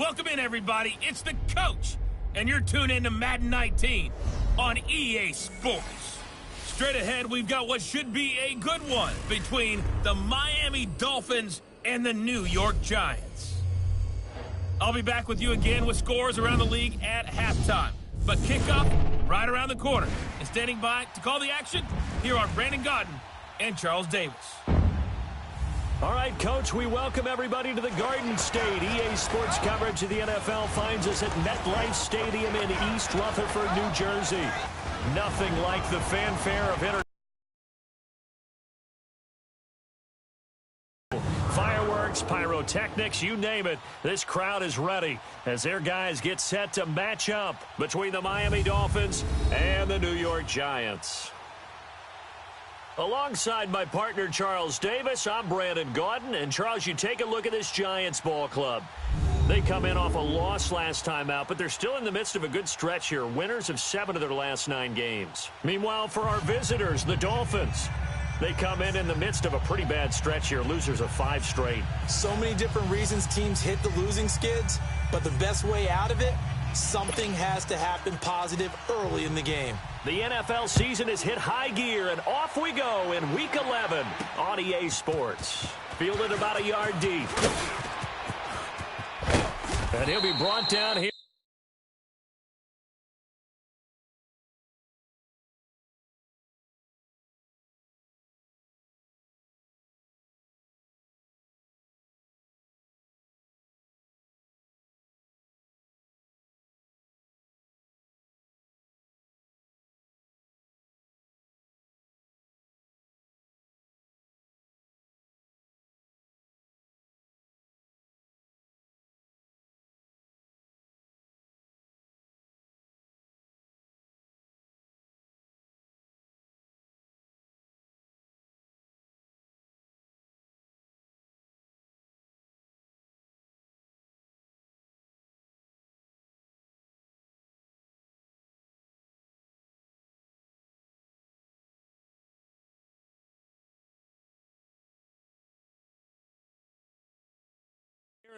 Welcome in, everybody. It's the coach, and you're tuned in to Madden 19 on EA Sports. Straight ahead, we've got what should be a good one between the Miami Dolphins and the New York Giants. I'll be back with you again with scores around the league at halftime. But kickoff right around the corner. And standing by to call the action, here are Brandon Godden and Charles Davis. All right, Coach, we welcome everybody to the Garden State. EA Sports coverage of the NFL finds us at MetLife Stadium in East Rutherford, New Jersey. Nothing like the fanfare of fireworks, pyrotechnics, you name it. This crowd is ready as their guys get set to match up between the Miami Dolphins and the New York Giants. Alongside my partner, Charles Davis, I'm Brandon Godden. And, Charles, you take a look at this Giants ball club. They come in off a loss last time out, but they're still in the midst of a good stretch here. Winners of 7 of their last 9 games. Meanwhile, for our visitors, the Dolphins, they come in the midst of a pretty bad stretch here. Losers of 5 straight. So many different reasons teams hit the losing skids, but the best way out of it, something has to happen positive early in the game. The NFL season has hit high gear, and off we go in Week 11 on EA Sports. Fielded about a yard deep. And he'll be brought down here.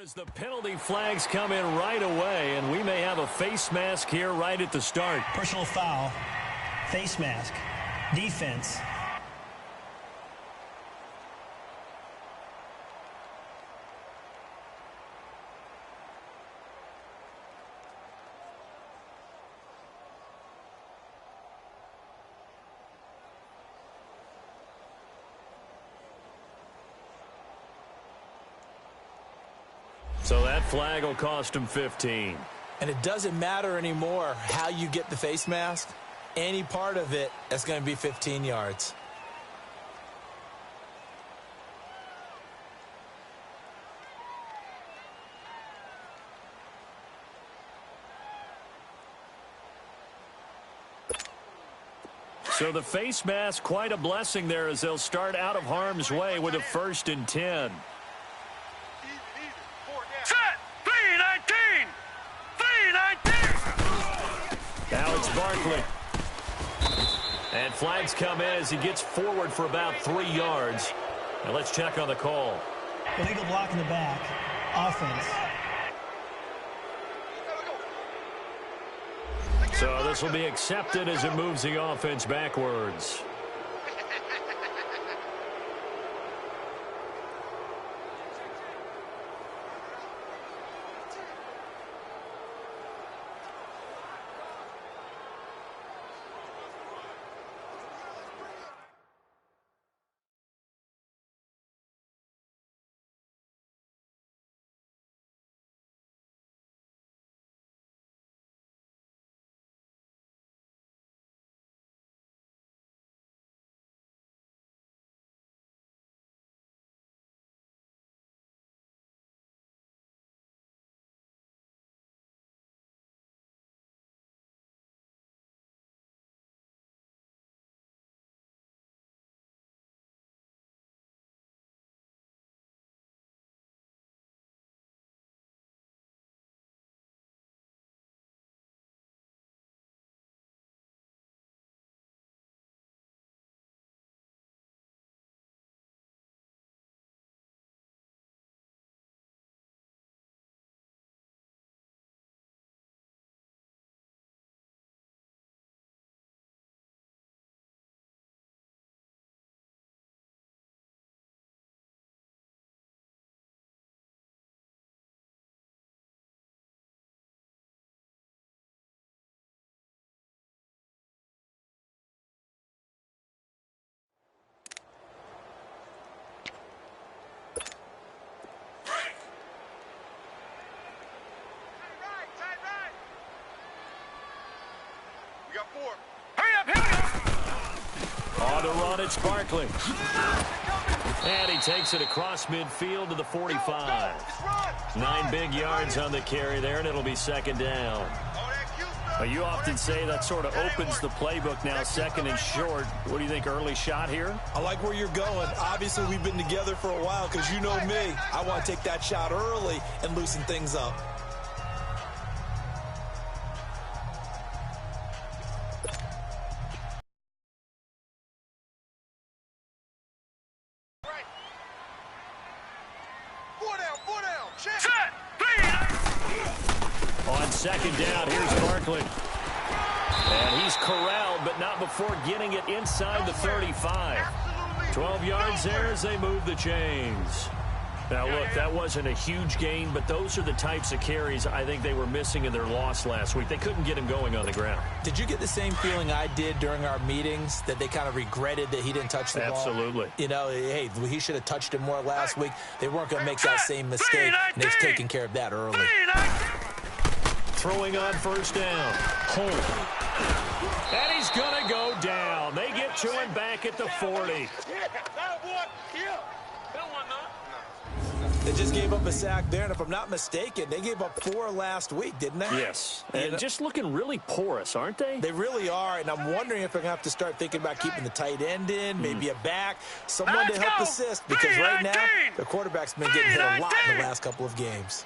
As the penalty flags come in right away, and we may have a face mask here right at the start. Personal foul, face mask, defense. So that flag will cost him 15. And it doesn't matter anymore how you get the face mask. Any part of it, that's going to be 15 yards. So the face mask, quite a blessing there as they'll start out of harm's way with a 1st and 10. Now it's Barkley. And flags come in as he gets forward for about 3 yards. Now let's check on the call. Illegal block in the back. Offense. So this will be accepted as it moves the offense backwards. On the run, it's Barkley. And he takes it across midfield to the 45. 9 big yards on the carry there, and it'll be second down. Well, you often say that sort of opens the playbook now, second and short. What do you think, early shot here? I like where you're going. Obviously, we've been together for a while because you know me. I want to take that shot early and loosen things up. On second down, here's Barkley. And he's corralled, but not before getting it inside the 35. 12 yards there as they move the chains. Now, look, that wasn't a huge gain, but those are the types of carries I think they were missing in their loss last week. They couldn't get him going on the ground. Did you get the same feeling I did during our meetings, that they kind of regretted that he didn't touch the ball? Absolutely. You know, hey, he should have touched it more last week. They weren't going to make that same mistake, and they've taken care of that early. Throwing on first down. Holt. And he's going to go down. They get to him back at the 40. They just gave up a sack there, and if I'm not mistaken, they gave up 4 last week, didn't they? Yes. And just looking really porous, aren't they? They really are, and I'm wondering if they're going to have to start thinking about keeping the tight end in, maybe a back, someone to help assist, because right now, the quarterback's been getting hit a lot in the last couple of games.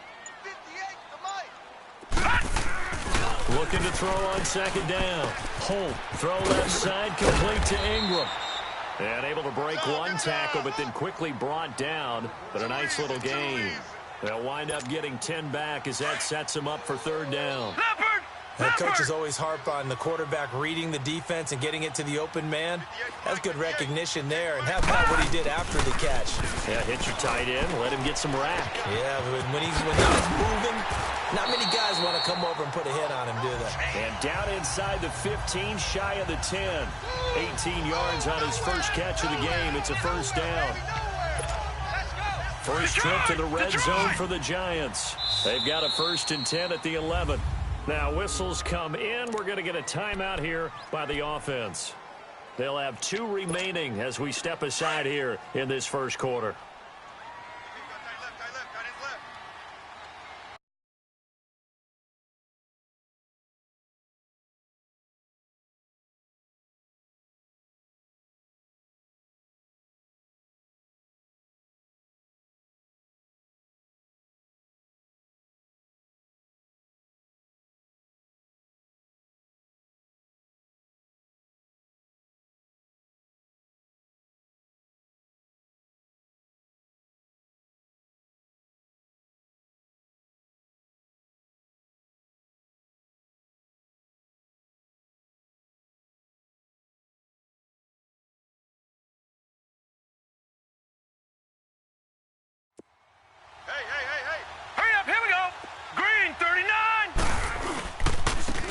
Looking to throw on second down. Holt, throw left side, complete to Ingram. And able to break one tackle, but then quickly brought down. But a nice little gain. They'll wind up getting 10 back as that sets them up for third down. The coaches always harp on the quarterback reading the defense and getting it to the open man. That's good recognition there. And how about what he did after the catch? Yeah, hit your tight end, let him get some rack. Yeah, but when he's moving, not many guys want to come over and put a hit on him, do they? And down inside the 15, shy of the 10. 18 yards on his first catch of the game. It's a first down. First trip to the red zone for the Giants. They've got a 1st and 10 at the 11. Now whistles come in. We're going to get a timeout here by the offense. They'll have 2 remaining as we step aside here in this first quarter.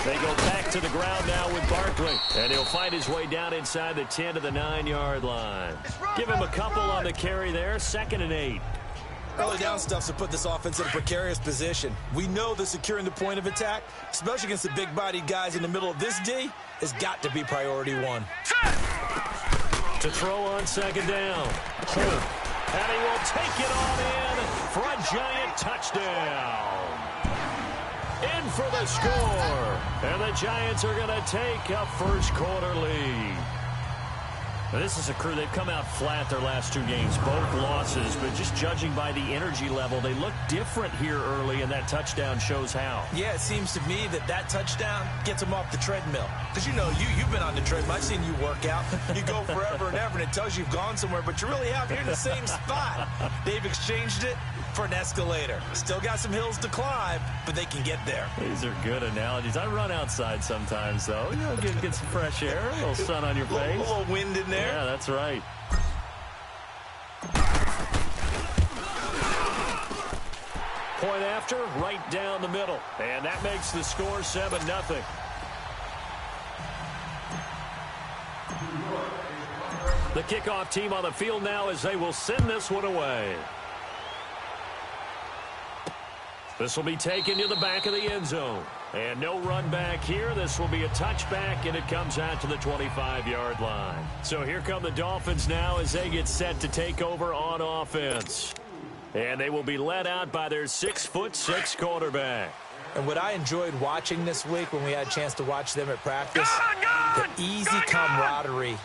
They go back to the ground now with Barkley. And he'll fight his way down inside the 10 to the 9-yard line. Give him a couple on the carry there. 2nd and 8. Early down stuff to put this offense in a precarious position. We know that securing the point of attack, especially against the big-bodied guys in the middle of this D, has got to be priority 1. To throw on second down. Holt. And he will take it on in for a Giant touchdown. In for the score. And the Giants are going to take a first quarter lead. Now, this is a crew, they've come out flat their last 2 games, both losses, but just judging by the energy level, they look different here early, and that touchdown shows how. Yeah, it seems to me that touchdown gets them off the treadmill. Because, you know, you've been on the treadmill. I've seen you work out. You go forever and ever, and it tells you you've gone somewhere, but you really have. You're in the same spot. They've exchanged it for an escalator. Still got some hills to climb, but they can get there. These are good analogies. I run outside sometimes, though. You know, get some fresh air, a little sun on your face. A little wind in there. Yeah, that's right. Point after, right down the middle. And that makes the score 7-0. The kickoff team on the field now as they will send this one away. This will be taken to the back of the end zone. And no run back here. This will be a touchback, and it comes out to the 25-yard line. So here come the Dolphins now as they get set to take over on offense. And they will be led out by their 6'6" quarterback. And what I enjoyed watching this week when we had a chance to watch them at practice, the easy camaraderie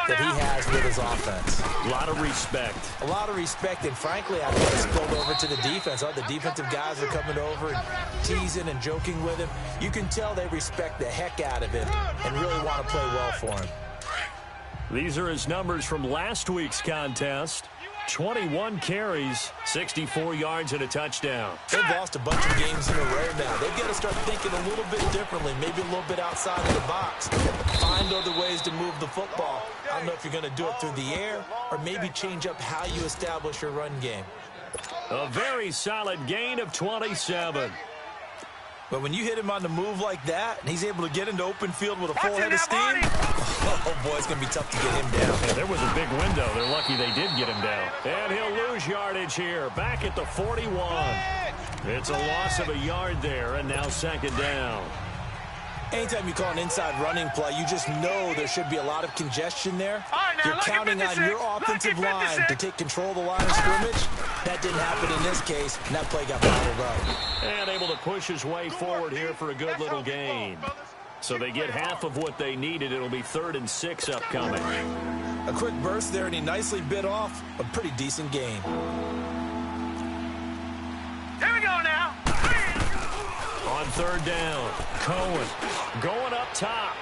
that he has with his offense. A lot of respect. A lot of respect, and frankly, I think it's spilled over to the defense. All the defensive guys are coming over and teasing and joking with him. You can tell they respect the heck out of him and really want to play well for him. These are his numbers from last week's contest. 21 carries, 64 yards, and a touchdown. They've lost a bunch of games in a row now. They've got to start thinking a little bit differently, maybe a little bit outside of the box. Find other ways to move the football. I don't know if you're going to do it through the air or maybe change up how you establish your run game. A very solid gain of 27. But when you hit him on the move like that, and he's able to get into open field with a full head of steam, oh, boy, it's going to be tough to get him down. Yeah, there was a big window. They're lucky they did get him down. And he'll lose yardage here, back at the 41. It's a loss of a yard there, and now second down. Anytime you call an inside running play, you just know there should be a lot of congestion there. You're counting on your offensive line to take control of the line of scrimmage. That didn't happen in this case, and that play got bottled up. And able to push his way forward here for a good little gain. So they get half of what they needed. It'll be 3rd and 6 upcoming. A quick burst there, and he nicely bit off a pretty decent gain. Here we go now. On 3rd down, Cohen going up top.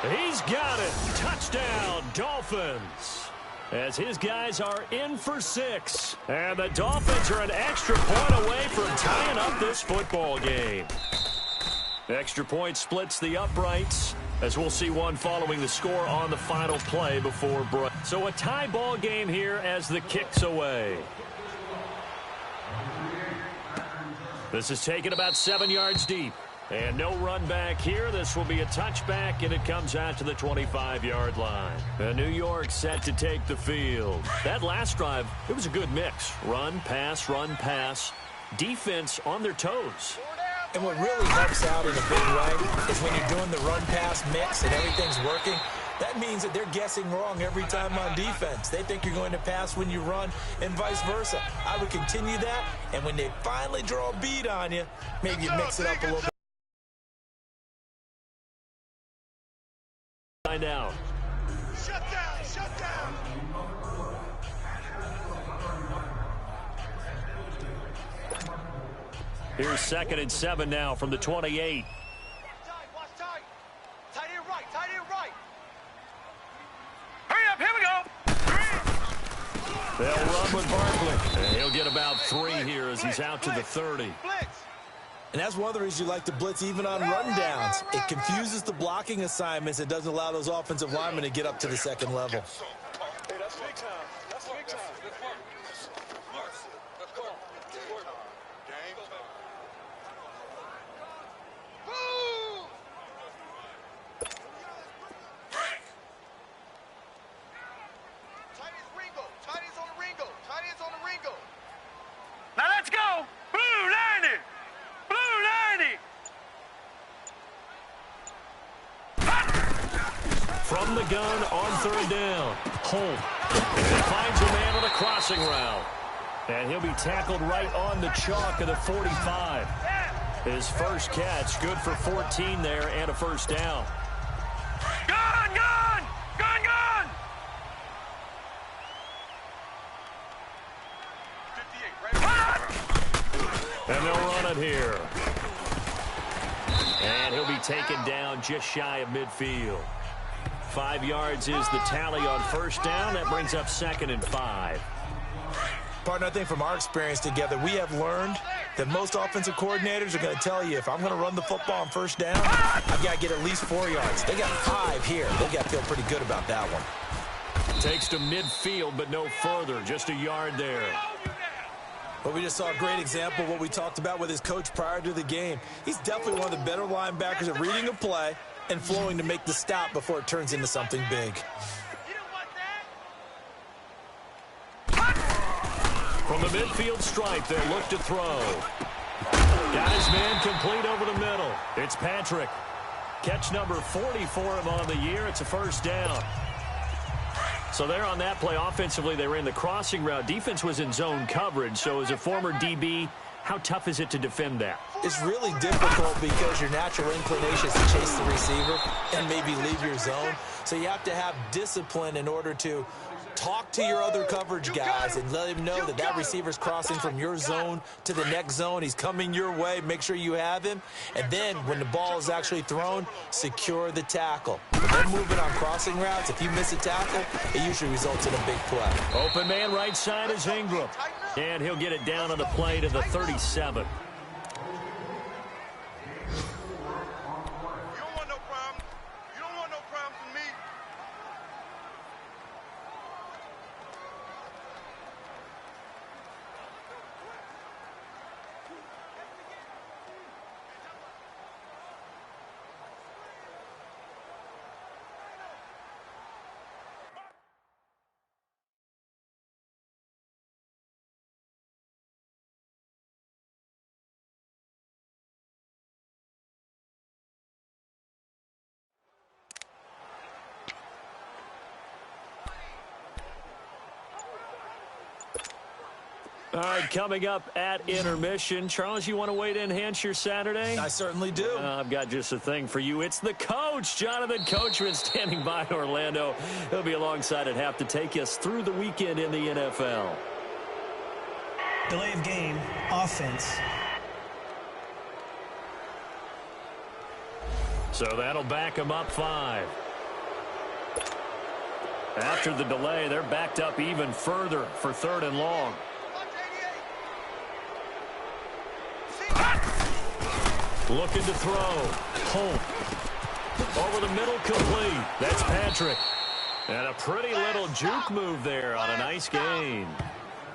He's got it. Touchdown, Dolphins. As his guys are in for 6. And the Dolphins are an extra point away from tying up this football game. Extra point splits the uprights, as we'll see one following the score on the final play before break. So a tie ball game here as the kick's away. This is taken about 7 yards deep. And no run back here. This will be a touchback, and it comes out to the 25-yard line. New York set to take the field. That last drive, it was a good mix. Run, pass, defense on their toes. And what really helps out in a big way is when you're doing the run-pass mix and everything's working. That means that they're guessing wrong every time on defense. They think you're going to pass when you run and vice versa. I would continue that, and when they finally draw a bead on you, maybe you mix it up a little bit. Find out. Shut down. Here's 2nd and 7 now from the 28. Watch tight. Tight end right. Hurry up, here we go. They'll run with Barkley. And he'll get about 3 here as he's out to the 30. And that's one of the reasons you like to blitz even on rundowns. It confuses the blocking assignments. It doesn't allow those offensive linemen to get up to the second level. Hey, that's big time. That's big time. Good work. Let's go. Good work. Game. Tight ends on the Ringo. Now let's go. Blue 90. From the gun on 3rd down. Holt. He finds a man on a crossing route. And he'll be tackled right on the chalk of the 45. His first catch, good for 14 there and a first down. Gun! And they'll run it here. And he'll be taken down just shy of midfield. 5 yards is the tally on first down. That brings up 2nd and 5. Partner, I think from our experience together, we have learned that most offensive coordinators are going to tell you, if I'm going to run the football on first down, I've got to get at least 4 yards. They got 5 here. They got to feel pretty good about that one. Takes to midfield, but no further. Just a yard there. But we just saw a great example of what we talked about with his coach prior to the game. He's definitely one of the better linebackers at reading a play and flowing to make the stop before it turns into something big. From the midfield stripe, they'll look to throw. Got his man complete over the middle. It's Patrick. Catch number 40 for him on the year. It's a first down. So there on that play, offensively, they ran the crossing route. Defense was in zone coverage. So as a former DB, how tough is it to defend that? It's really difficult because your natural inclination is to chase the receiver and maybe leave your zone. So you have to have discipline in order to talk to your other coverage guys and let him know that that receiver's crossing from your zone to the next zone. He's coming your way. Make sure you have him. And then when the ball is actually thrown, secure the tackle. When they're moving on crossing routes, if you miss a tackle, it usually results in a big play. Open man right side is Ingram. And he'll get it down on the play to the 37. All right, coming up at intermission. Charles, you want to wait to enhance your Saturday? I certainly do. I've got just a thing for you. It's the coach, Jonathan Coachman, standing by in Orlando. He'll be alongside at half to take us through the weekend in the NFL. Delay of game, offense. So that'll back them up 5. After the delay, they're backed up even further for 3rd and long. Looking to throw. Home. Over the middle, complete. That's Patrick. And a pretty little juke move there on a nice gain.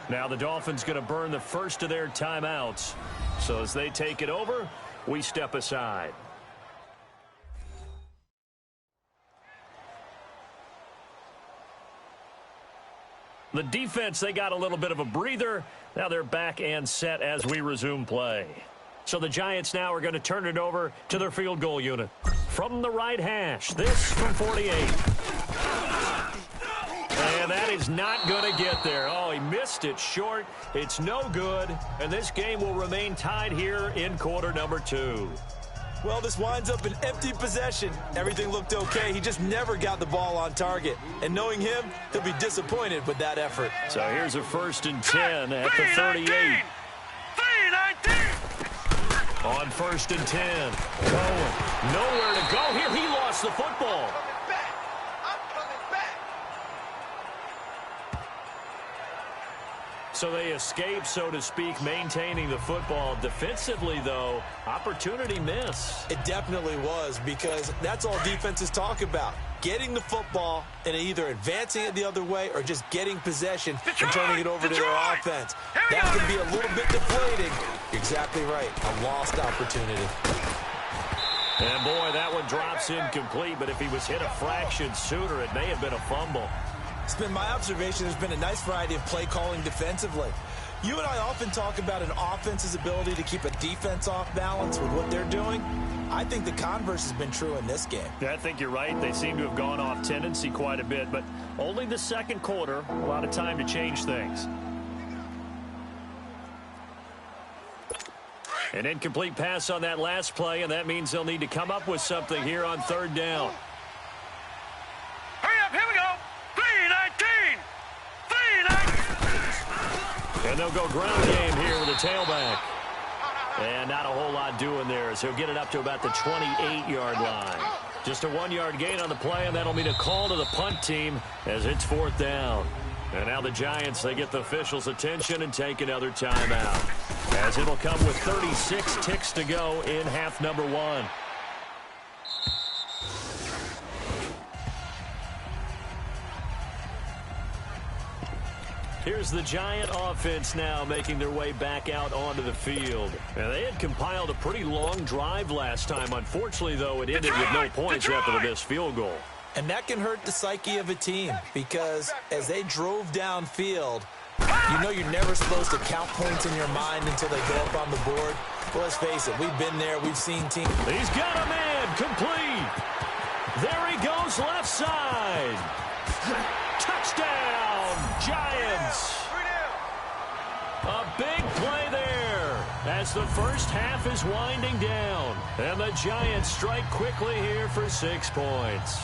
Now the Dolphins going to burn the first of their timeouts. So as they take it over, we step aside. The defense, they got a little bit of a breather. Now they're back and set as we resume play. So the Giants now are going to turn it over to their field goal unit. From the right hash, this from 48. And that is not going to get there. Oh, he missed it short. It's no good. And this game will remain tied here in quarter number 2. Well, this winds up an empty possession. Everything looked okay. He just never got the ball on target. And knowing him, he'll be disappointed with that effort. So here's a 1st and 10 at the 38. On 1st and 10. Cohen, nowhere to go here. He lost the football. So they escape, so to speak, maintaining the football. Defensively, though, opportunity miss. It definitely was, because that's all defenses talk about. Getting the football and either advancing it the other way or just getting possession and turning it over to their offense. That can be a little bit deflating. Exactly right. A lost opportunity. And, boy, that one drops incomplete, but if he was hit a fraction sooner, it may have been a fumble. It's been my observation there's been a nice variety of play calling defensively. You and I often talk about an offense's ability to keep a defense off balance with what they're doing. I think the converse has been true in this game. Yeah, I think you're right. They seem to have gone off tendency quite a bit, but only the second quarter, a lot of time to change things. An incomplete pass on that last play, and that means they'll need to come up with something here on 3rd down. Hurry up, here we go. 3-19. And they'll go ground game here with a tailback. And not a whole lot doing there, as he'll get it up to about the 28-yard line. Just a 1-yard gain on the play, and that'll mean a call to the punt team as it's 4th down. And now the Giants, they get the officials' attention and take another timeout, as it'll come with 36 ticks to go in half number 1. Here's the Giant offense now making their way back out onto the field. And they had compiled a pretty long drive last time. Unfortunately, though, it ended with no points after the missed field goal. And that can hurt the psyche of a team, because as they drove downfield, you know you're never supposed to count points in your mind until they go up on the board. Well, let's face it, we've been there. We've seen teams. He's got a man complete. There he goes left side. Touchdown, Giants. A big play there as the first half is winding down. And the Giants strike quickly here for 6 points.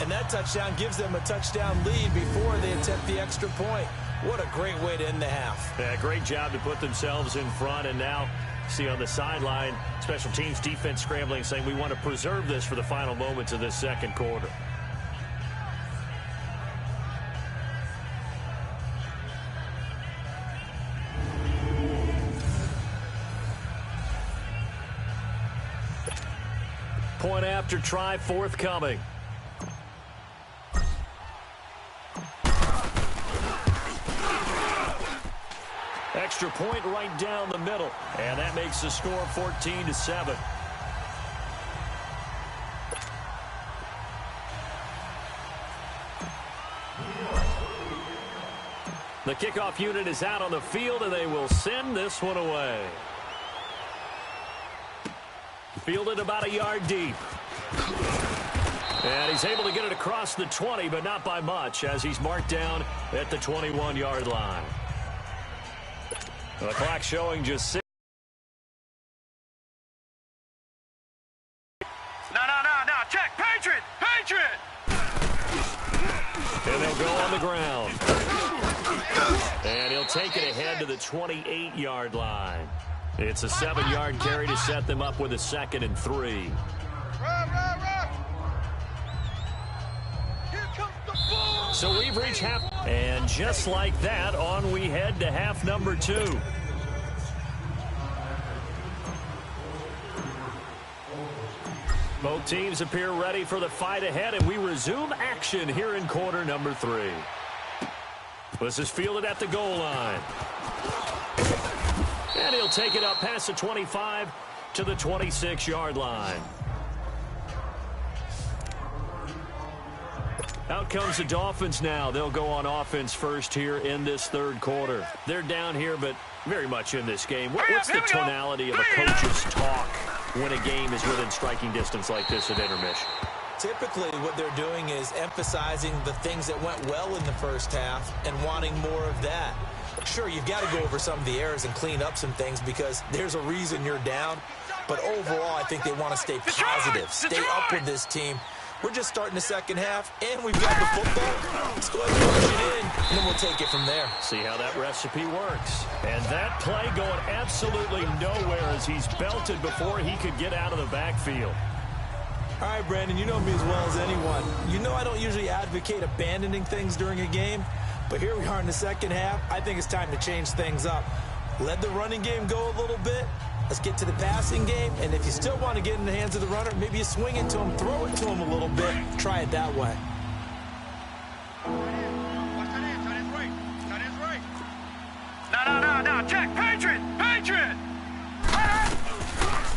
And that touchdown gives them a touchdown lead before they attempt the extra point. What a great way to end the half. Yeah, great job to put themselves in front. And now, see on the sideline, special teams defense scrambling, saying we want to preserve this for the final moments of this second quarter. Point after try forthcoming. Extra point right down the middle. And that makes the score 14-7. The kickoff unit is out on the field, and they will send this one away. Fielded about a yard deep. And he's able to get it across the 20, but not by much, as he's marked down at the 21-yard line. The clock showing just 6. No, check, Patriot! And they'll go on the ground. And he'll take it ahead to the 28-yard line. It's a 7-yard carry to set them up with a 2nd and 3. Here comes the ball! So we've reached half. And just like that, on we head to half number 2. Both teams appear ready for the fight ahead, and we resume action here in quarter number 3. This is fielded at the goal line. And he'll take it up past the 25 to the 26-yard line. Out comes the Dolphins now. They'll go on offense first here in this third quarter. They're down here, but very much in this game. What's the tonality of a coach's talk when a game is within striking distance like this at intermission? Typically, what they're doing is emphasizing the things that went well in the first half and wanting more of that. Sure, you've got to go over some of the errors and clean up some things because there's a reason you're down. But overall, I think they want to stay positive, stay up with this team. We're just starting the second half, and we've got the football. Let's go ahead and push it in, and then we'll take it from there. See how that recipe works. And that play going absolutely nowhere as he's belted before he could get out of the backfield. All right, Brandon, you know me as well as anyone. You know I don't usually advocate abandoning things during a game, but here we are in the second half. I think it's time to change things up. Let the running game go a little bit. Let's get to the passing game, and if you still want to get in the hands of the runner, maybe you swing it to him, throw it to him a little bit, try it that way. No, check, Patriot!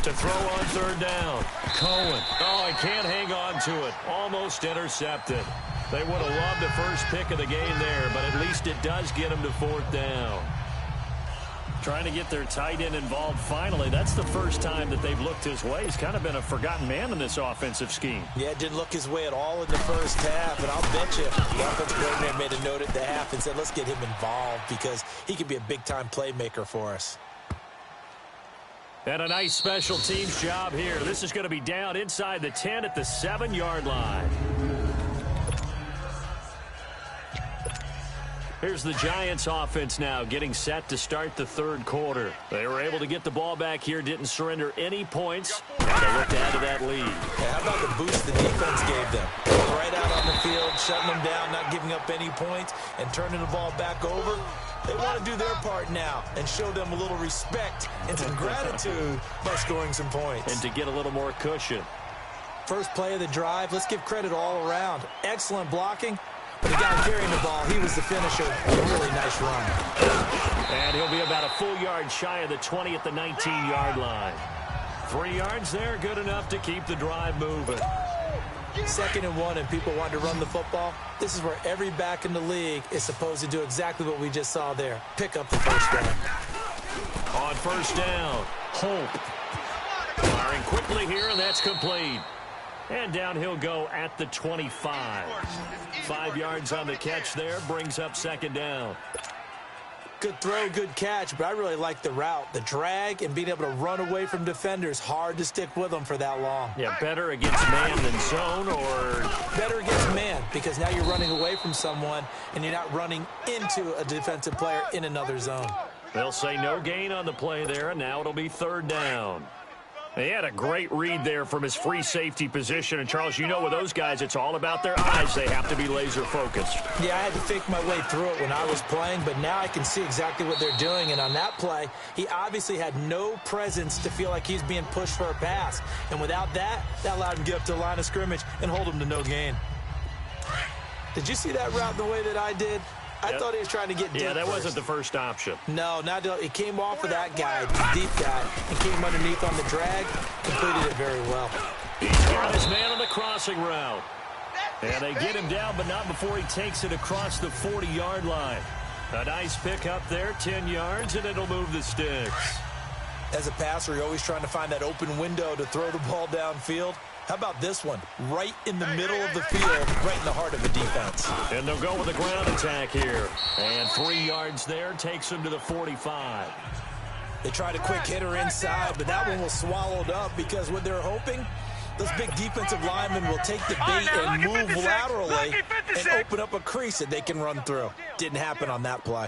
To throw on third down. Cohen. Oh, he can't hang on to it. Almost intercepted. They would have loved the first pick of the game there, but at least it does get them to 4th down. Trying to get their tight end involved finally. That's the first time that they've looked his way. He's kind of been a forgotten man in this offensive scheme. Yeah, it didn't look his way at all in the first half, and I'll bet you the offensive coordinator made a note at the half and said, let's get him involved because he could be a big-time playmaker for us. And a nice special teams job here. This is going to be down inside the 10 at the 7-yard line. Here's the Giants offense now getting set to start the third quarter. They were able to get the ball back here, didn't surrender any points, and they look to add to that lead. Yeah, how about the boost the defense gave them? Right out on the field, shutting them down, not giving up any points, and turning the ball back over. They want to do their part now and show them a little respect and some gratitude by scoring some points. And to get a little more cushion. First play of the drive, let's give credit all around. Excellent blocking. But the guy carrying the ball, he was the finisher. A really nice run. And he'll be about a full yard shy of the 20 at the 19-yard line. 3 yards there, good enough to keep the drive moving. 2nd and 1, and people want to run the football. This is where every back in the league is supposed to do exactly what we just saw there. Pick up the first down. On first down, Hope. Firing quickly here, and that's complete. And down he'll go at the 25. 5 yards on the catch there, brings up second down. Good throw, good catch, but I really like the route. The drag and being able to run away from defenders, hard to stick with them for that long. Yeah, better against man than zone, or better against man, because now you're running away from someone and you're not running into a defensive player in another zone. They'll say no gain on the play there, and now it'll be third down. He had a great read there from his free safety position. And, Charles, you know with those guys, it's all about their eyes. They have to be laser-focused. Yeah, I had to think my way through it when I was playing, but now I can see exactly what they're doing. And on that play, he obviously had no presence to feel like he's being pushed for a pass. And without that, that allowed him to get up to the line of scrimmage and hold him to no gain. Did you see that route the way that I did? I thought he was trying to get deep. Yeah, that first. wasn't the first option. No, it came off of that guy, the deep guy, and came underneath on the drag, completed it very well. He's got his man on the crossing route. And they get him down, but not before he takes it across the 40-yard line. A nice pick up there, 10 yards, and it'll move the sticks. As a passer, you're always trying to find that open window to throw the ball downfield. How about this one? Right in the middle of the field, right in the heart of the defense. And they'll go with a ground attack here. And 3 yards there takes them to the 45. They tried a quick hitter inside, but that one was swallowed up because what they're hoping, those big defensive linemen will take the bait and move laterally and open up a crease that they can run through. Didn't happen on that play.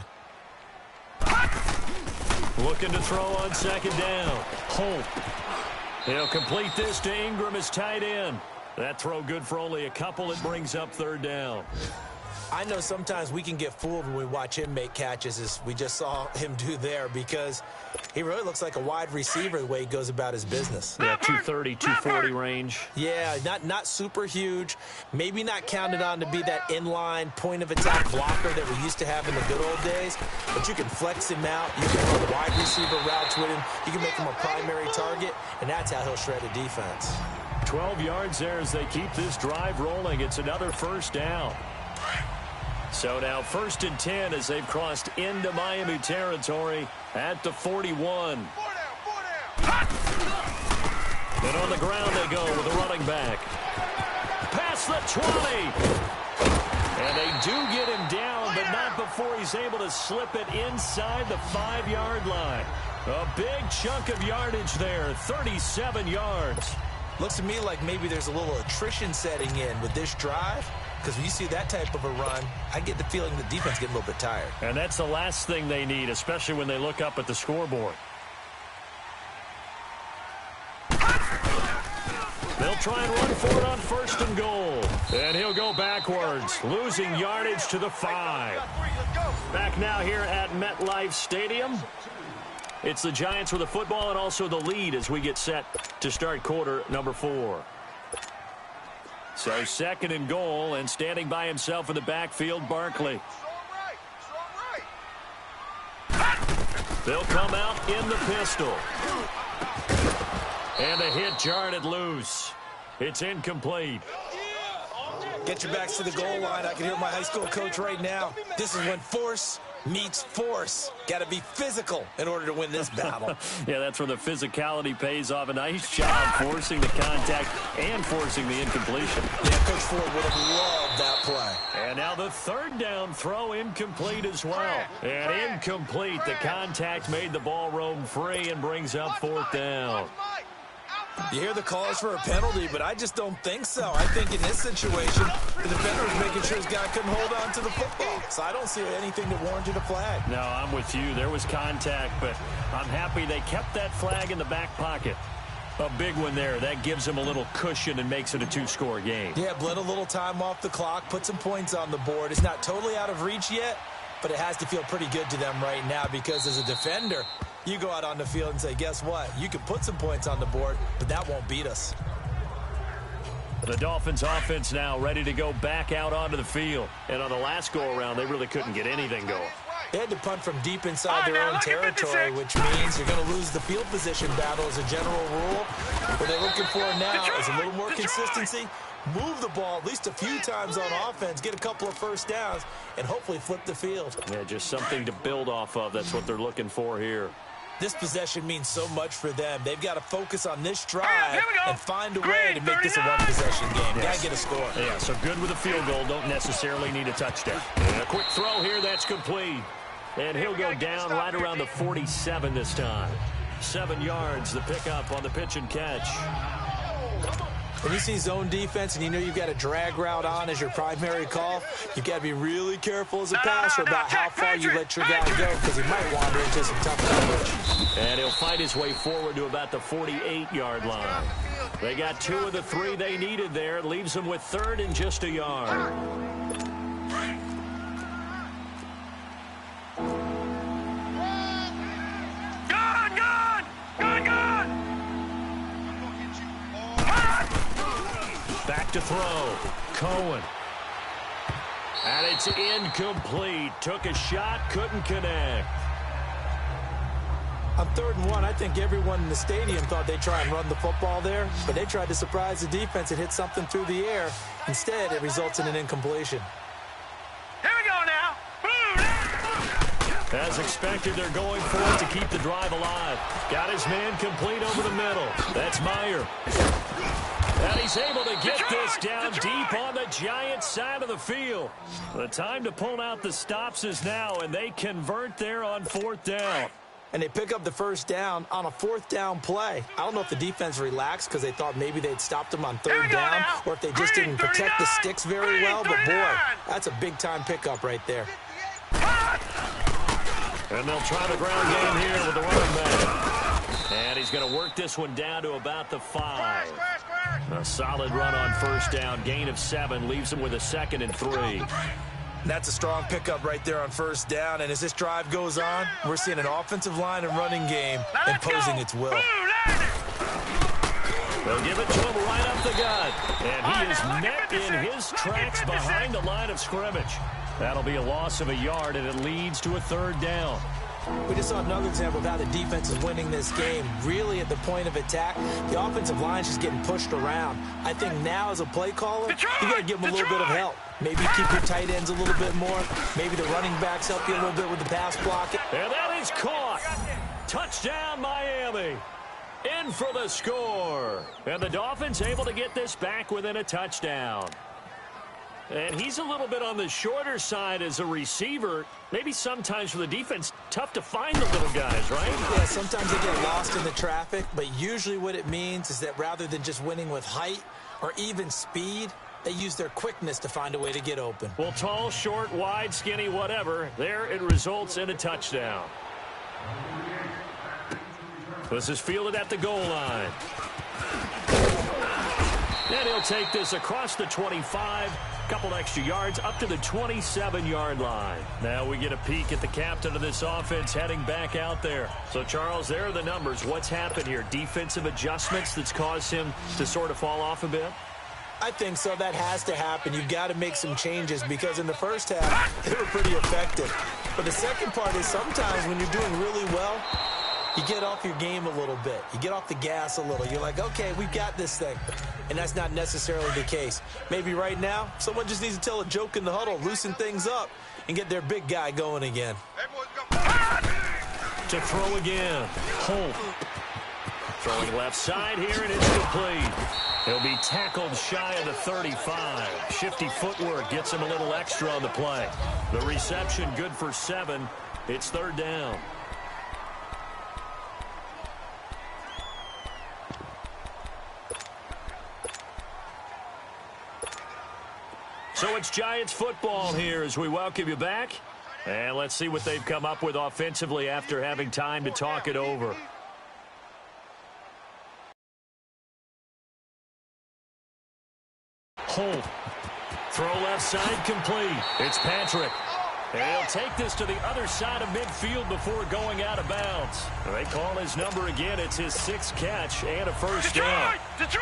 Looking to throw on second down. Hope. He'll complete this to Ingram as tight end. That throw good for only a couple. It brings up third down. I know sometimes we can get fooled when we watch him make catches, as we just saw him do there, because he really looks like a wide receiver the way he goes about his business. Yeah, 230, 240 range. Yeah, not super huge. Maybe not counted on to be that inline point-of-attack blocker that we used to have in the good old days, but you can flex him out. You can run wide receiver routes with him. You can make him a primary target, and that's how he'll shred a defense. 12 yards there as they keep this drive rolling. It's another first down. So now 1st and 10 as they've crossed into Miami territory at the 41. And on the ground they go with a running back. Past the 20. And they do get him down, but not before he's able to slip it inside the 5-yard line. A big chunk of yardage there, 37 yards. Looks to me like maybe there's a little attrition setting in with this drive. Because when you see that type of a run, I get the feeling the defense getting a little bit tired. And that's the last thing they need, especially when they look up at the scoreboard. They'll try and run for it on 1st and goal. And he'll go backwards, losing yardage to the 5. Back now here at MetLife Stadium. It's the Giants with the football and also the lead as we get set to start quarter number 4. So 2nd and goal, and standing by himself in the backfield, Barkley. They'll come out in the pistol. And a hit jarred it loose. It's incomplete. Get your backs to the goal line. I can hear my high school coach right now. This is when force meets force. Got to be physical in order to win this battle. Yeah, that's where the physicality pays off. A nice job forcing the contact and forcing the incompletion. Yeah, Coach Ford would have loved that play. And now the 3rd down throw incomplete as well. And incomplete. The contact made the ball roam free and brings up 4th down. You hear the calls for a penalty, but I just don't think so. I think in this situation, the defender was making sure his guy couldn't hold on to the football. So I don't see anything that warranted a flag. No, I'm with you. There was contact, but I'm happy they kept that flag in the back pocket. A big one there. That gives them a little cushion and makes it a 2-score game. Yeah, bled a little time off the clock, put some points on the board. It's not totally out of reach yet, but it has to feel pretty good to them right now because as a defender, you go out on the field and say, guess what? You can put some points on the board, but that won't beat us. The Dolphins offense now ready to go back out onto the field. And on the last go-around, they really couldn't get anything going. They had to punt from deep inside their own territory, which means you're going to lose the field position battle as a general rule. What they're looking for now is a little more consistency, move the ball at least a few times on offense, get a couple of first downs, and hopefully flip the field. Yeah, just something to build off of. That's what they're looking for here. This possession means so much for them. They've got to focus on this drive and find a way to make this a one-possession game. Got to get a score. Yeah, so good with a field goal. Don't necessarily need a touchdown. And a quick throw here. That's complete. And he'll go down right around the 47 this time. 7 yards, the pickup on the pitch and catch. When you see zone defense and you know you've got a drag route on as your primary call, you've got to be really careful as a passer about how far you let your guy go because he might wander into some tough coverage. And he'll fight his way forward to about the 48-yard line. They got 2 of the 3 they needed there. It leaves them with 3rd and just a yard. Back to throw. Cohen. And it's incomplete. Took a shot, couldn't connect. On 3rd and 1, I think everyone in the stadium thought they'd try and run the football there, but they tried to surprise the defense and hit something through the air. Instead, it results in an incompletion. Here we go now. As expected, they're going for it to keep the drive alive. Got his man complete over the middle. That's Meyer. And he's able to get this down deep on the Giants' side of the field. The time to pull out the stops is now, and they convert there on 4th down. And they pick up the 1st down on a 4th down play. I don't know if the defense relaxed because they thought maybe they'd stopped them on 3rd down or if they just didn't protect the sticks very well. But, boy, that's a big-time pickup right there. And they'll try the ground game here with the running back. And he's going to work this one down to about the 5. A solid run on 1st down. Gain of 7 leaves him with a 2nd and 3. That's a strong pickup right there on 1st down. And as this drive goes on, we're seeing an offensive line and running game imposing its will. They'll give it to him right up the gut. And he is met in his tracks behind the line of scrimmage. That'll be a loss of a yard, and it leads to a 3rd down. We just saw another example of how the defense is winning this game. Really at the point of attack, the offensive line's just getting pushed around. I think now as a play caller, you got to give them a little bit of help. Maybe keep your tight ends a little bit more. Maybe the running backs help you a little bit with the pass blocking. And that is caught. Touchdown, Miami. In for the score. And the Dolphins able to get this back within a touchdown. And he's a little bit on the shorter side as a receiver. Maybe sometimes for the defense, tough to find the little guys, right? Yeah, sometimes they get lost in the traffic, but usually what it means is that rather than just winning with height or even speed, they use their quickness to find a way to get open. Well, tall, short, wide, skinny, whatever, there it results in a touchdown. This is fielded at the goal line. And he'll take this across the 25. Couple extra yards up to the 27-yard line. Now we get a peek at the captain of this offense heading back out there. So, Charles, there are the numbers. What's happened here? Defensive adjustments that's caused him to sort of fall off a bit? I think so. That has to happen. You've got to make some changes because in the first half, they were pretty effective. But the second part is sometimes when you're doing really well, you get off your game a little bit. You get off the gas a little. You're like, okay, we've got this thing. And that's not necessarily the case. Maybe right now, someone just needs to tell a joke in the huddle, loosen things up, and get their big guy going again. To throw again. Holt. Throwing left side here, and it's complete. He'll be tackled shy of the 35. Shifty footwork gets him a little extra on the play. The reception good for 7. It's 3rd down. So it's Giants football here as we welcome you back. And let's see what they've come up with offensively after having time to talk it over. Holt. Throw left side complete. It's Patrick. And he'll take this to the other side of midfield before going out of bounds. They call his number again. It's his 6th catch and a 1st down.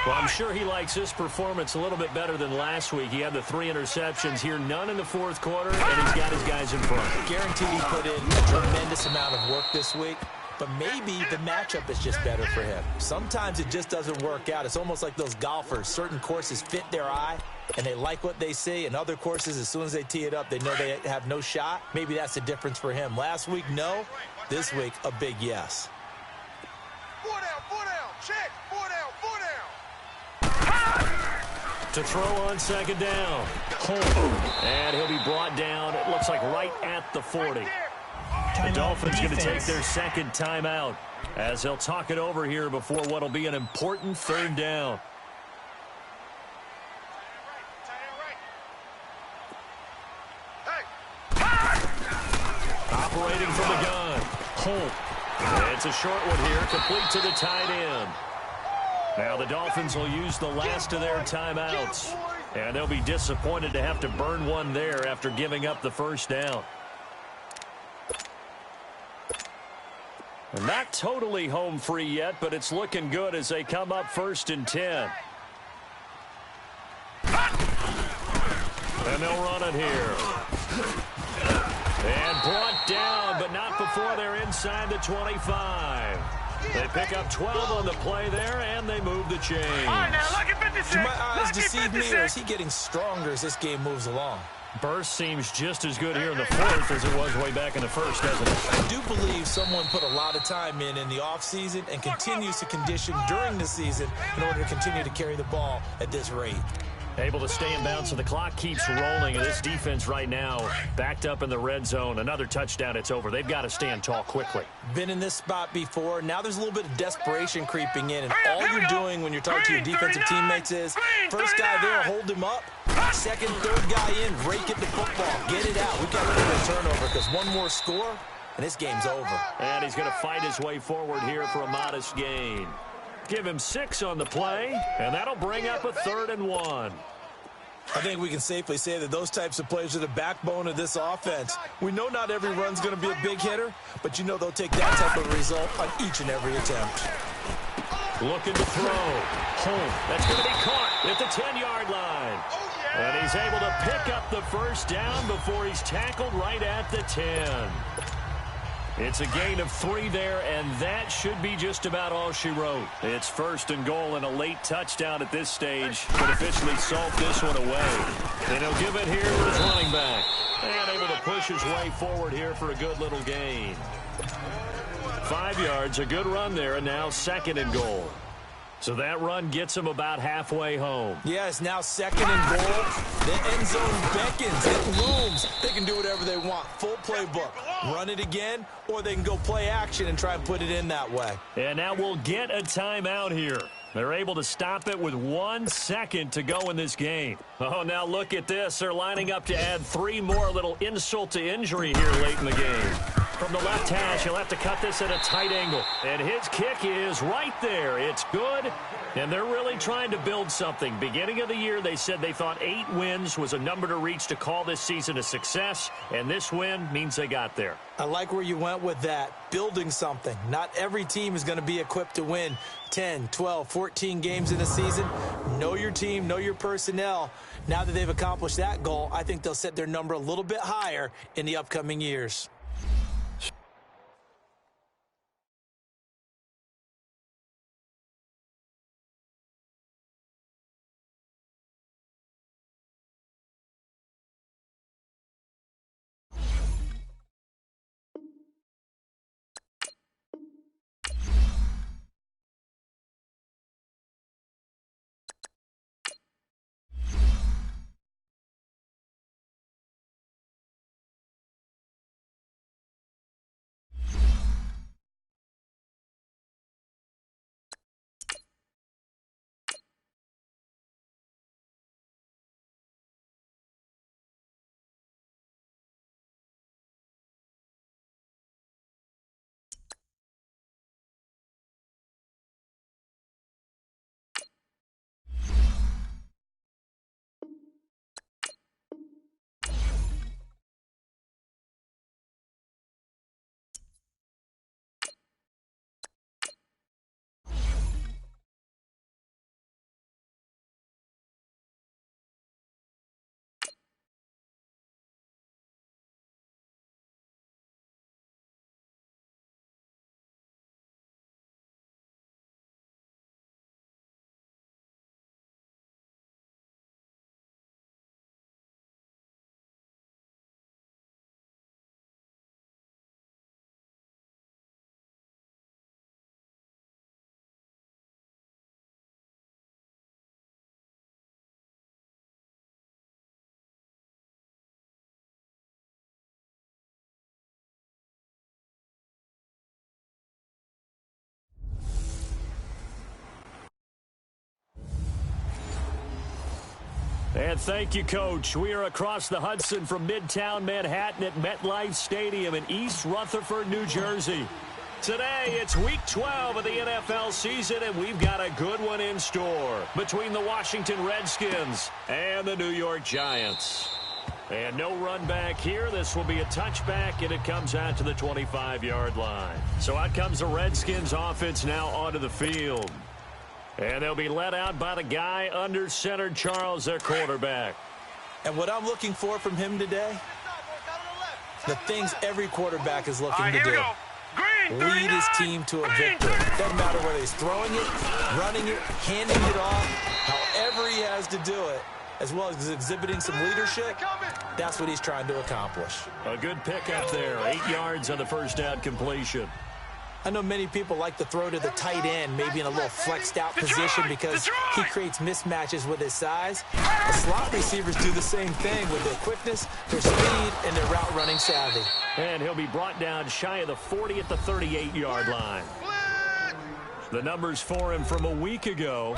Well, I'm sure he likes this performance a little bit better than last week. He had the 3 interceptions here, none in the 4th quarter, and he's got his guys in front. Guaranteed he put in a tremendous amount of work this week. But maybe the matchup is just better for him. Sometimes it just doesn't work out. It's almost like those golfers. Certain courses fit their eye, and they like what they see. And other courses, as soon as they tee it up, they know they have no shot. Maybe that's the difference for him. Last week, no. This week, a big yes. Check. 4 down. 4 down. To throw on second down. And he'll be brought down, it looks like right at the 40. The Dolphins going to take their second timeout as they'll talk it over here before what will be an important third down. Operating from the gun. It's a short one here, complete to the tight end. Now the Dolphins will use the last of their timeouts. And they'll be disappointed to have to burn one there after giving up the first down. Not totally home free yet, but it's looking good as they come up 1st and 10. And they'll run it here. And brought down, but not before they're inside the 25. They pick up 12 on the play there, and they move the chains. Do my eyes deceive me, or is he getting stronger as this game moves along? Burst seems just as good here in the 4th as it was way back in the 1st, doesn't it? I do believe someone put a lot of time in the offseason and continues to condition during the season in order to continue to carry the ball at this rate. Able to stay in bounds, so the clock keeps rolling. And this defense right now backed up in the red zone. Another touchdown, it's over. They've got to stand tall quickly. Been in this spot before. Now there's a little bit of desperation creeping in. And all you're doing when you're talking to your defensive teammates is, first guy there, hold him up. Second, third guy in, rake at the football. Get it out. We've got to get a turnover because one more score, and this game's over. And he's going to fight his way forward here for a modest gain. Give him 6 on the play, and that'll bring up a 3rd and 1. I think we can safely say that those types of plays are the backbone of this offense. We know not every run's going to be a big hitter, but you know they'll take that type of result on each and every attempt. Looking to throw. That's going to be caught at the 10-yard line. And he's able to pick up the first down before he's tackled right at the 10. It's a gain of 3 there, and that should be just about all she wrote. It's 1st and goal, and a late touchdown at this stage could officially salt this one away. And he'll give it here to his running back. And able to push his way forward here for a good little gain. 5 yards, a good run there, and now 2nd and goal. So that run gets him about halfway home. Yeah, it's now 2nd and goal. The end zone beckons. It looms. They can do whatever they want. Full playbook. Run it again, or they can go play action and try and put it in that way. And now we'll get a timeout here. They're able to stop it with 1 second to go in this game. Oh, now look at this. They're lining up to add 3 more, little insult to injury here late in the game. From the left hash, he'll have to cut this at a tight angle. And his kick is right there. It's good. And they're really trying to build something. Beginning of the year, they said they thought 8 wins was a number to reach to call this season a success. And this win means they got there. I like where you went with that. Building something. Not every team is going to be equipped to win 10, 12, 14 games in a season. Know your team, know your personnel. Now that they've accomplished that goal, I think they'll set their number a little bit higher in the upcoming years. And thank you, Coach. We are across the Hudson from Midtown Manhattan at MetLife Stadium in East Rutherford, New Jersey. Today, it's Week 12 of the NFL season, and we've got a good one in store between the Washington Redskins and the New York Giants. And no run back here. This will be a touchback, and it comes out to the 25-yard line. So out comes the Redskins offense now onto the field. And they'll be led out by the guy under center, Charles, their quarterback. And what I'm looking for from him today, the things every quarterback is looking to do. Lead his team to a victory. Doesn't matter whether he's throwing it, running it, handing it off, however he has to do it, as well as exhibiting some leadership, that's what he's trying to accomplish. A good pickup there, 8 yards on the first down completion. I know many people like to throw to the tight end, maybe in a little flexed out position because he creates mismatches with his size. The slot receivers do the same thing with their quickness, their speed, and their route running savvy. And he'll be brought down shy of the 40 at the 38-yard line. The numbers for him from a week ago: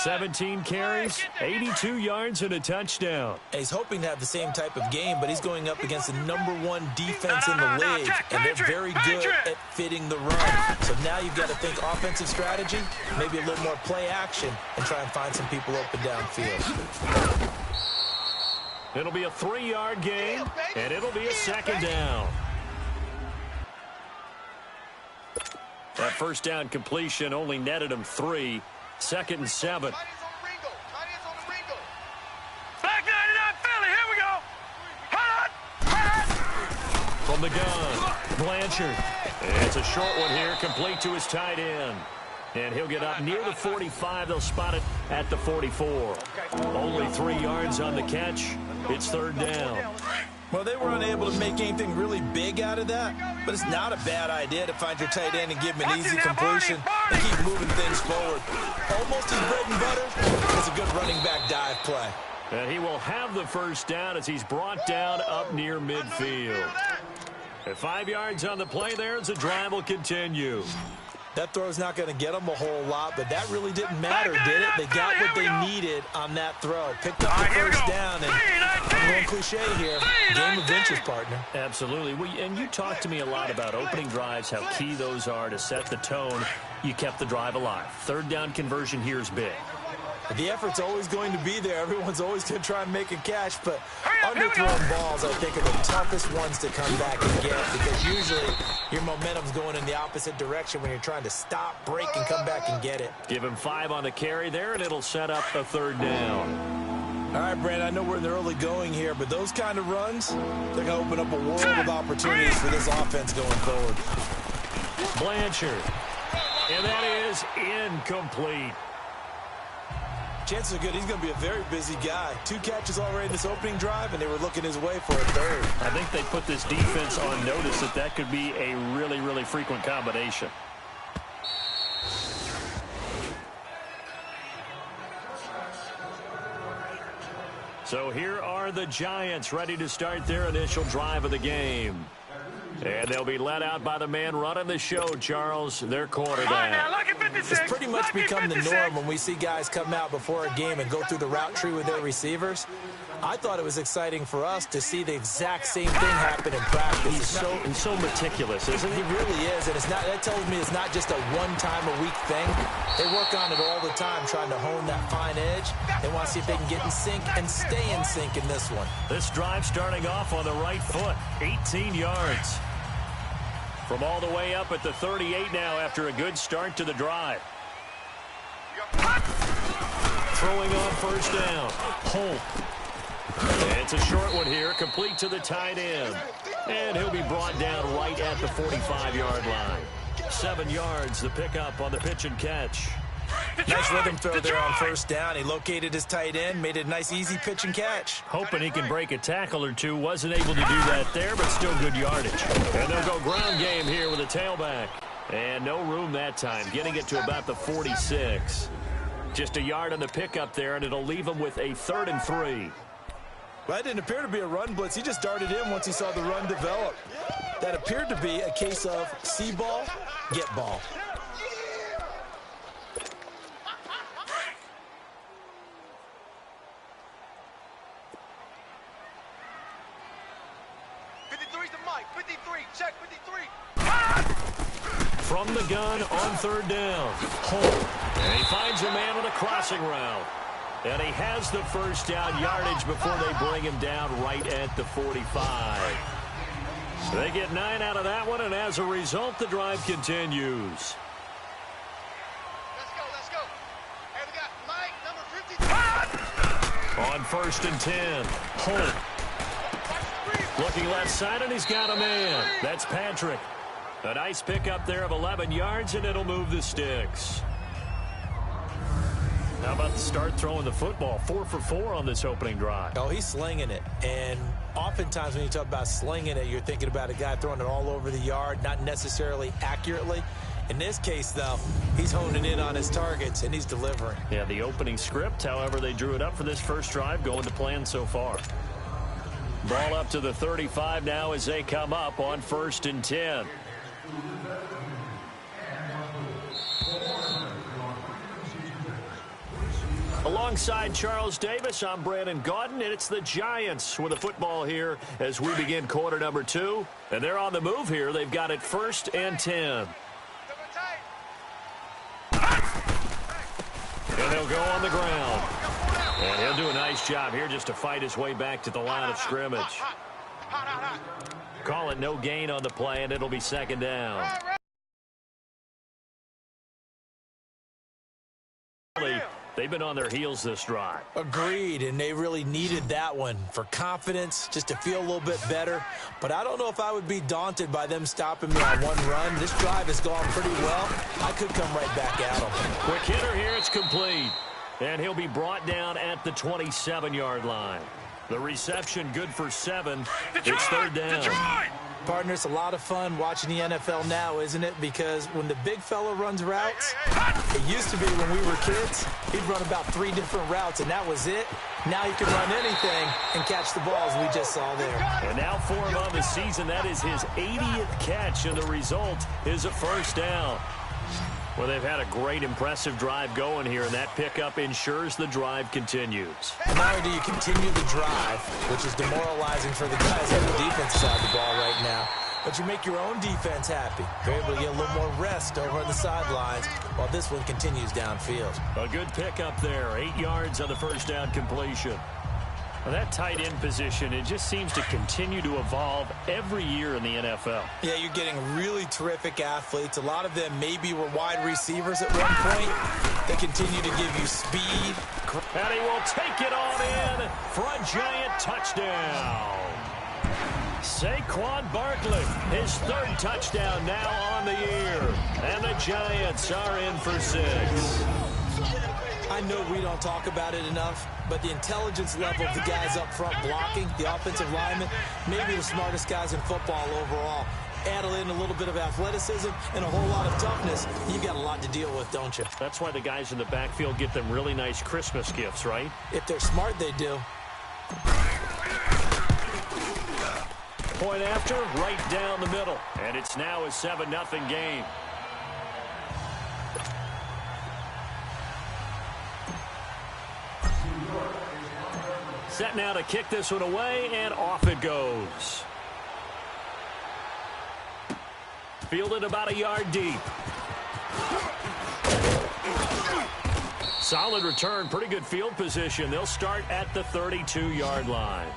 17 carries, 82 yards, and a touchdown. He's hoping to have the same type of game, but he's going up against the #1 defense in the league, and they're very good at fitting the run. So now you've got to think offensive strategy, maybe a little more play action, and try and find some people open downfield. It'll be a 3-yard gain, and it'll be a second down. That first down completion only netted him 3. 2nd and 7. Back 99 Philly, here we go. From the gun, Blanchard. It's a short one here, complete to his tight end. And he'll get up near the 45. They'll spot it at the 44. Only 3 yards on the catch. It's 3rd down. Well, they were unable to make anything really big out of that, but it's not a bad idea to find your tight end and give him an easy completion and keep moving things forward. Almost his bread and butter is a good running back dive play. And he will have the first down as he's brought down up near midfield. At 5 yards on the play there as the drive will continue. That throw's not going to get them a whole lot, but that really didn't matter, did it? They got what they needed on that throw. Picked up the first down, and I'm going cliche here. Game of inches, partner. Absolutely. And you talked to me a lot about opening drives, how key those are to set the tone. You kept the drive alive. 3rd down conversion here is big. The effort's always going to be there. Everyone's always going to try and make a catch, but underthrown balls, I think, are the toughest ones to come back and get because usually your momentum's going in the opposite direction when you're trying to stop, break, and come back and get it. Give him 5 on the carry there, and it'll set up a 3rd down. All right, Brandon, I know we're in the early going here, but those kind of runs, they're going to open up a world of opportunities for this offense going forward. Blanchard. And that is incomplete. Chances are good he's going to be a very busy guy. 2 catches already in this opening drive, and they were looking his way for a 3rd. I think they put this defense on notice that could be a really, really frequent combination. So here are the Giants ready to start their initial drive of the game. And they'll be led out by the man running the show, Charles, their quarterback. It's pretty much become the norm when we see guys come out before a game and go through the route tree with their receivers. I thought it was exciting for us to see the exact same thing happen in practice. He's so meticulous, isn't he? He really is, and that tells me it's not just a one-time-a-week thing. They work on it all the time, trying to hone that fine edge. They want to see if they can get in sync and stay in sync in this one. This drive starting off on the right foot, 18 yards. From all the way up at the 38 now after a good start to the drive. Throwing on first down. Holt. It's a short one here, complete to the tight end. And he'll be brought down right at the 45-yard line. 7 yards, the pickup on the pitch and catch. Nice rhythm throw there on first down. He located his tight end, made it a nice, easy pitch and catch. Hoping he can break a tackle or two. Wasn't able to do that there, but still good yardage. And they'll go ground game here with a tailback. And no room that time, getting it to about the 46. Just a yard on the pickup there, and it'll leave him with a 3rd and 3. Well, that didn't appear to be a run blitz. He just darted in once he saw the run develop. That appeared to be a case of see ball, get ball. From the gun on third down. Holt. And he finds a man on a crossing route. And he has the first down yardage before they bring him down right at the 45. They get 9 out of that one, and as a result, the drive continues. Let's go. Hey, we got Mike, number 50. On first and 10, Holt. Looking left side, and he's got a man. That's Patrick. A nice pickup there of 11 yards, and it'll move the sticks. How about the start throwing the football? 4 for 4 on this opening drive. Oh, he's slinging it. And oftentimes when you talk about slinging it, you're thinking about a guy throwing it all over the yard, not necessarily accurately. In this case, though, he's honing in on his targets, and he's delivering. Yeah, the opening script, however, they drew it up for this first drive, going to plan so far. Ball up to the 35 now as they come up on first and 10. Alongside Charles Davis, I'm Brandon Gaudin, and it's the Giants with the football here as we begin quarter number 2. And they're on the move here. They've got it first and 10. And they'll go on the ground. And he'll do a nice job here just to fight his way back to the line of scrimmage. Call it no gain on the play, and it'll be second down. They've been on their heels this drive. Agreed, and they really needed that one for confidence, just to feel a little bit better. But I don't know if I would be daunted by them stopping me on one run. This drive has gone pretty well. I could come right back at them. Quick hitter here, it's complete. And he'll be brought down at the 27-yard line. The reception good for 7. It's third down. Partner, it's a lot of fun watching the NFL now, isn't it? Because when the big fella runs routes, it used to be when we were kids, he'd run about 3 different routes, and that was it. Now he can run anything and catch the balls we just saw there. And now for him on the season, that is his 80th catch, and the result is a first down. Well, they've had a great, impressive drive going here, and that pickup ensures the drive continues. Not only do you continue the drive, which is demoralizing for the guys on the defense side of the ball right now, but you make your own defense happy. You're able to get a little more rest over on the sidelines while this one continues downfield. A good pickup there, 8 yards on the first down completion. Well, that tight end position, it just seems to continue to evolve every year in the NFL. Yeah, you're getting really terrific athletes. A lot of them maybe were wide receivers at one point. They continue to give you speed. And he will take it on in for a giant touchdown. Saquon Barkley, his 3rd touchdown now on the year. And the Giants are in for 6. I know we don't talk about it enough, but the intelligence level of the guys up front blocking, the offensive linemen, maybe the smartest guys in football overall. Add in a little bit of athleticism and a whole lot of toughness, you've got a lot to deal with, don't you? That's why the guys in the backfield get them really nice Christmas gifts, right? If they're smart, they do. Point after, right down the middle. And it's now a 7-0 game. Set now to kick this one away, and off it goes. Fielded about a yard deep. Solid return, pretty good field position. They'll start at the 32-yard line.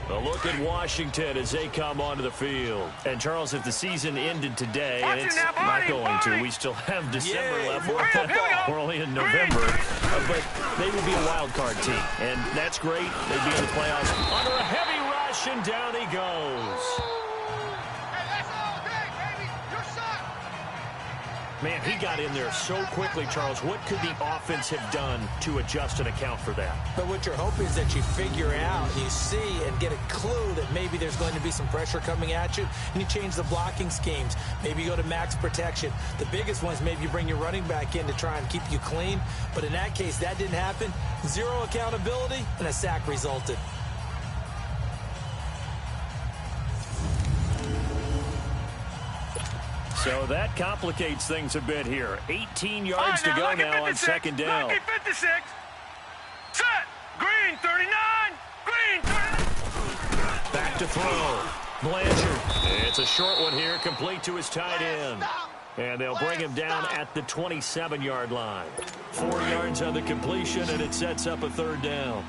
A look at Washington as they come onto the field. And, Charles, if the season ended today, and it's not going to, we still have December left. We're only in November. But they would be a wild card team. And that's great. They'd be in the playoffs under a heavy rush, and down he goes. Man, he got in there so quickly, Charles. What could the offense have done to adjust and account for that? But what you're hoping is that you figure out, you see, and get a clue that maybe there's going to be some pressure coming at you, and you change the blocking schemes. Maybe you go to max protection. The biggest one is maybe you bring your running back in to try and keep you clean. But in that case, that didn't happen. 0 accountability, and a sack resulted. So that complicates things a bit here. 18 yards to go now on second down. Lucky 56. Set. Green 39. Green 39. Back to throw. Blanchard. It's a short one here, complete to his tight end. And they'll bring him down at the 27-yard line. 4 yards on the completion, and it sets up a third down.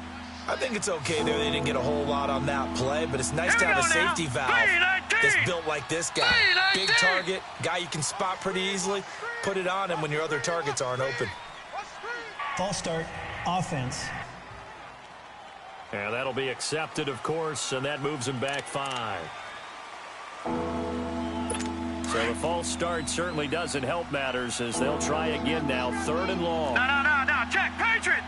I think it's okay there. They didn't get a whole lot on that play, but it's nice to have a safety valve that's built like this guy. Big target, guy you can spot pretty easily. Put it on him when your other targets aren't open. False start, offense. And that'll be accepted, of course, and that moves him back 5. So the false start certainly doesn't help matters as they'll try again now. 3rd and long. No. Check. Patriot.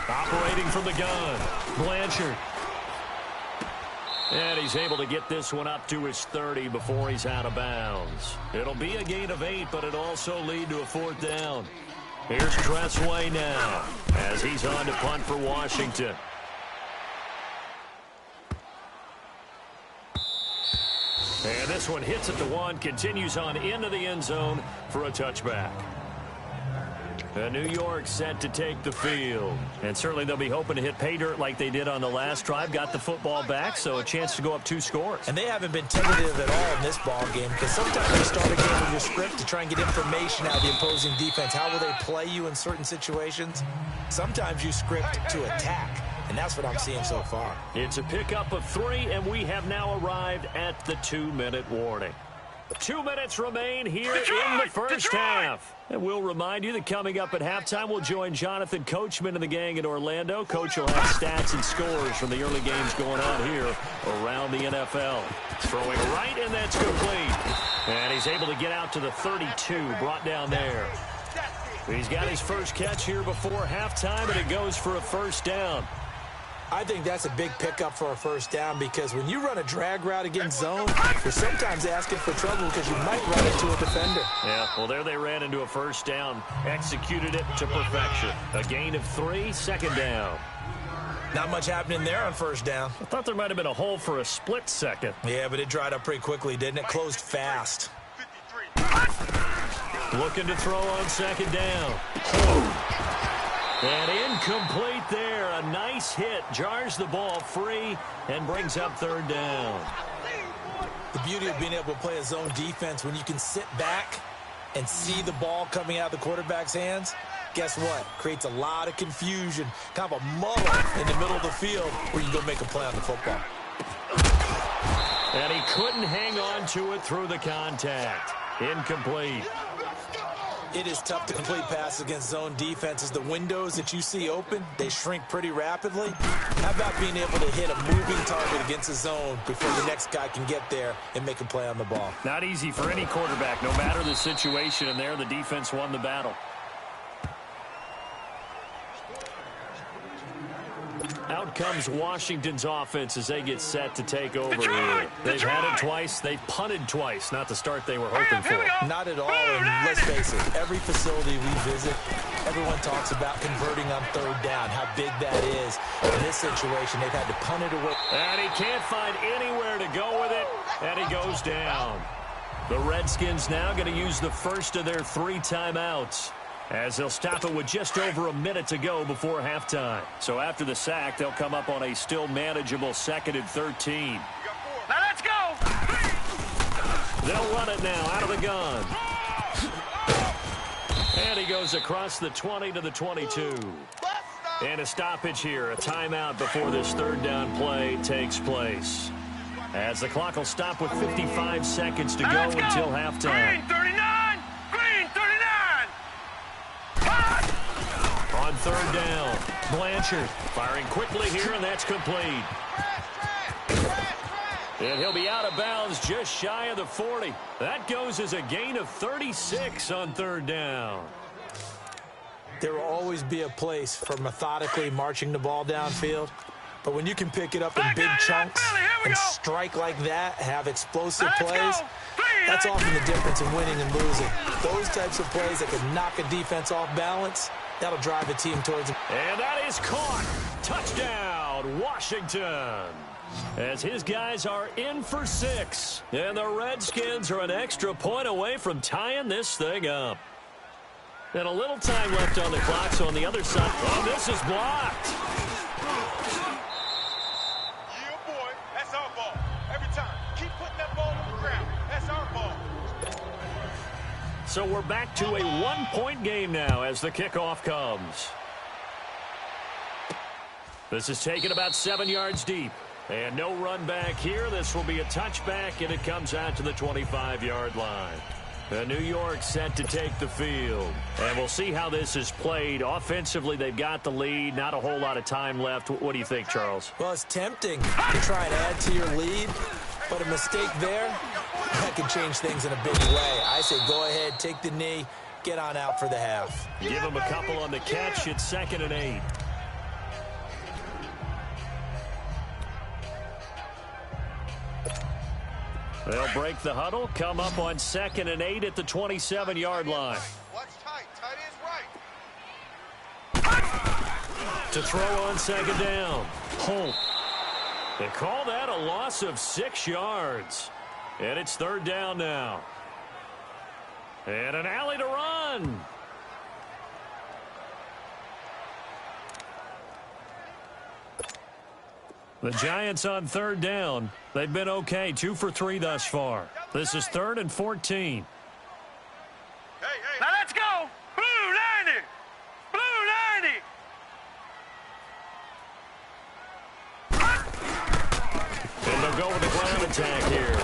Operating from the gun. Blanchard. And he's able to get this one up to his 30 before he's out of bounds. It'll be a gain of 8, but it'll also lead to a 4th down. Here's Tressway now as he's on to punt for Washington. And this one hits at the 1, continues on into the end zone for a touchback. And New York set to take the field. And certainly they'll be hoping to hit pay dirt like they did on the last drive. Got the football back, so a chance to go up 2 scores. And they haven't been tentative at all in this ball game because sometimes you start a game with your script to try and get information out of the opposing defense. How will they play you in certain situations? Sometimes you script to attack. And that's what I'm seeing so far. It's a pickup of 3, and we have now arrived at the 2-minute warning. 2 minutes remain here in the first half. And we'll remind you that coming up at halftime, we'll join Jonathan Coachman and the gang in Orlando. Coach will have stats and scores from the early games going on here around the NFL. Throwing right, and that's complete. And he's able to get out to the 32, brought down there. He's got his first catch here before halftime, and it goes for a first down. I think that's a big pickup for a first down because when you run a drag route against zone, you're sometimes asking for trouble because you might run into a defender. Yeah, well, there they ran into a first down. Executed it to perfection. A gain of 3, 2nd down. Not much happening there on first down. I thought there might have been a hole for a split second. Yeah, but it dried up pretty quickly, didn't it? Closed fast. Looking to throw on 2nd down. And incomplete there. A nice hit. Jars the ball free and brings up 3rd down. The beauty of being able to play a zone defense when you can sit back and see the ball coming out of the quarterback's hands, guess what? Creates a lot of confusion. Kind of a muddle in the middle of the field where you can go make a play on the football. And he couldn't hang on to it through the contact. Incomplete. It is tough to complete passes against zone defenses. The windows that you see open, they shrink pretty rapidly. How about being able to hit a moving target against a zone before the next guy can get there and make a play on the ball? Not easy for any quarterback, no matter the situation. And there, the defense won the battle. Out comes Washington's offense as they get set to take over here. They've had it twice. They've punted twice. Not the start they were hoping for. Not at all. And let's face it, every facility we visit, everyone talks about converting on 3rd down, how big that is. In this situation, they've had to punt it away. And he can't find anywhere to go with it, and he goes down. The Redskins now going to use the first of their 3 timeouts, as they'll stop it with just over a minute to go before halftime. So after the sack, they'll come up on a still manageable 2nd and 13. Now let's go! They'll run it now out of the gun. And he goes across the 20 to the 22. And a stoppage here, a timeout before this 3rd down play takes place. As the clock will stop with 55 seconds to go until halftime. Green 39! Green 39! On 3rd down, Blanchard firing quickly here, and that's complete. And he'll be out of bounds just shy of the 40. That goes as a gain of 36 on 3rd down. There will always be a place for methodically marching the ball downfield. But when you can pick it up in big chunks and strike like that, have explosive plays, that's often the difference in winning and losing. Those types of plays that can knock a defense off balance, that'll drive a team towards it. And that is caught. Touchdown, Washington. As his guys are in for 6. And the Redskins are an extra point away from tying this thing up. And a little time left on the clock, so on the other side, oh, this is blocked. So we're back to a one-point game now as the kickoff comes. This is taken about 7 yards deep. And no run back here. This will be a touchback, and it comes out to the 25-yard line. New York set to take the field. And we'll see how this is played. Offensively, they've got the lead. Not a whole lot of time left. What do you think, Charles? Well, it's tempting to try and add to your lead, but a mistake there, that can change things in a big way. I say go ahead, take the knee, get on out for the half. Give him a couple on the catch. It's 2nd and 8. They'll break the huddle, come up on 2nd and 8 at the 27-yard line. Watch tight. Tight is right. To throw on 2nd down. Holt. They call that a loss of 6 yards. And it's 3rd down now. And an alley to run. The Giants on 3rd down. They've been okay, 2 for 3 thus far. This is 3rd and 14. Now let's go. Blue 90. Blue 90. And they'll go with the ground attack here.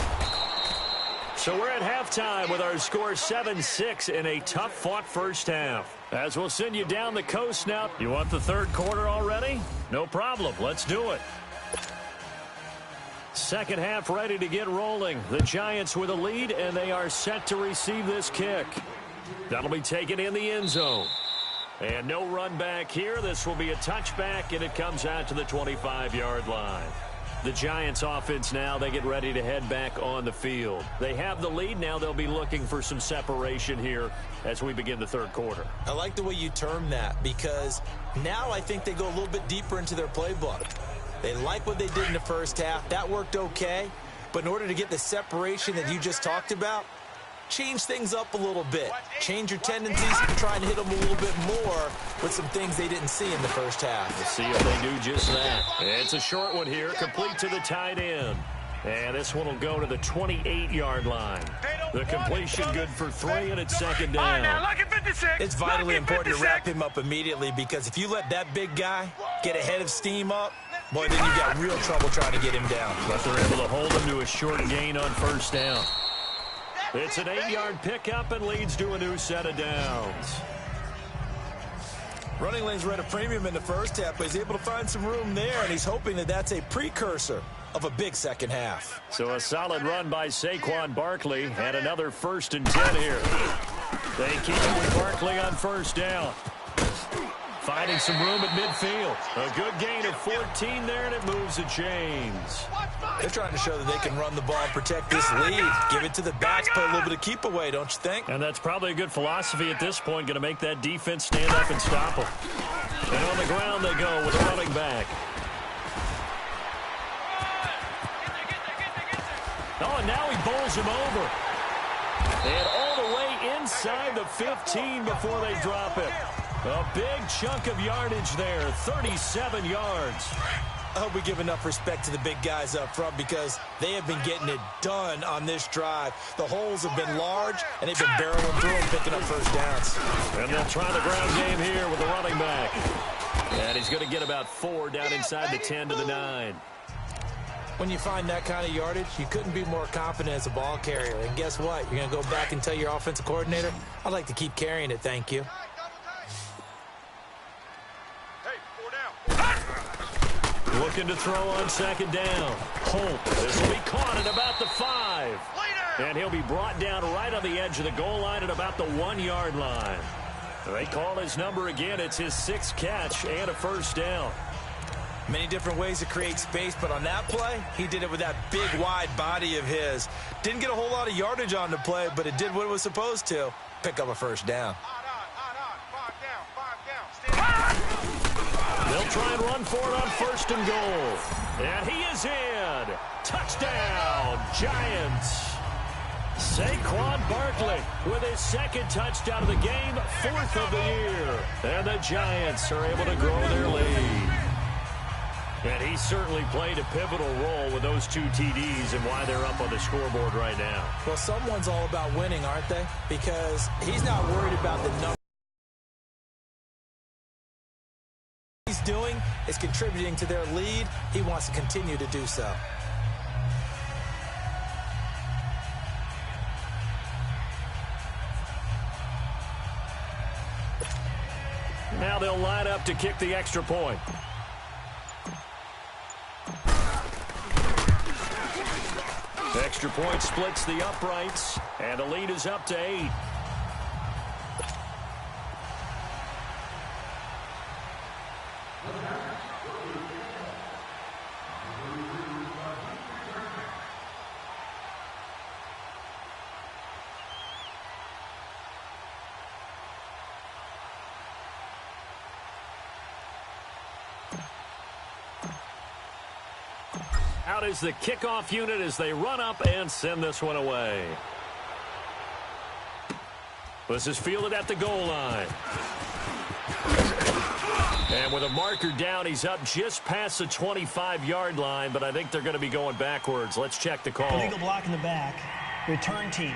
So we're at halftime with our score 7-6 in a tough-fought first half. As we'll send you down the coast now. You want the 3rd quarter already? No problem. Let's do it. Second half ready to get rolling. The Giants with a lead, and they are set to receive this kick. That'll be taken in the end zone. And no run back here. This will be a touchback, and it comes out to the 25-yard line. The Giants offense now, they get ready to head back on the field. They have the lead. Now they'll be looking for some separation here as we begin the 3rd quarter. I like the way you term that because now I think they go a little bit deeper into their playbook. They like what they did in the first half. That worked okay. But in order to get the separation that you just talked about, change things up a little bit. Change your tendencies and try and hit them a little bit more with some things they didn't see in the first half. We'll see if they do just that. It's a short one here, complete to the tight end. And this one will go to the 28-yard line. The completion good for 3, and it's 2nd down. It's vitally important to wrap him up immediately because if you let that big guy get ahead of steam up, boy, then you've got real trouble trying to get him down. But they're able to hold him to a short gain on 1st down. It's an 8-yard pickup and leads to a new set of downs. Running lanes were at a premium in the first half, but he's able to find some room there, and he's hoping that that's a precursor of a big second half. So a solid run by Saquon Barkley and another 1st and 10 here. They keep it with Barkley on 1st down. Finding some room at midfield. A good gain of 14 there, and it moves the chains. They're trying to show that they can run the ball and protect this lead. Give it to the backs, play a little bit of keep away, don't you think? And that's probably a good philosophy at this point, going to make that defense stand up and stop them. And on the ground they go with a running back. Oh, and now he bowls him over. And all the way inside the 15 before they drop it. A big chunk of yardage there, 37 yards. I hope we give enough respect to the big guys up front because they have been getting it done on this drive. The holes have been large, and they've been barreling through and picking up 1st downs. And they'll try the ground game here with the running back. And he's going to get about 4 down inside the 10 to the 9. When you find that kind of yardage, you couldn't be more confident as a ball carrier. And guess what? You're going to go back and tell your offensive coordinator, I'd like to keep carrying it, thank you. Looking to throw on 2nd down. Holt. This will be caught at about the 5. And he'll be brought down right on the edge of the goal line at about the 1-yard line. They call his number again. It's his 6th catch and a 1st down. Many different ways to create space, but on that play, he did it with that big, wide body of his. Didn't get a whole lot of yardage on the play, but it did what it was supposed to. Pick up a 1st down. They'll try and run for it on 1st and goal. And he is in. Touchdown, Giants. Saquon Barkley with his 2nd touchdown of the game, 4th of the year. And the Giants are able to grow their lead. And he certainly played a pivotal role with those 2 TDs and why they're up on the scoreboard right now. Well, someone's all about winning, aren't they? Because he's not worried about the number. He's doing is contributing to their lead. He wants to continue to do so. Now they'll line up to kick the extra point. Extra point splits the uprights, and the lead is up to 8. Out is the kickoff unit as they run up and send this one away. This is fielded at the goal line. And with a marker down, he's up just past the 25-yard line, but I think they're going to be going backwards. Let's check the call. Illegal block in the back. Return team.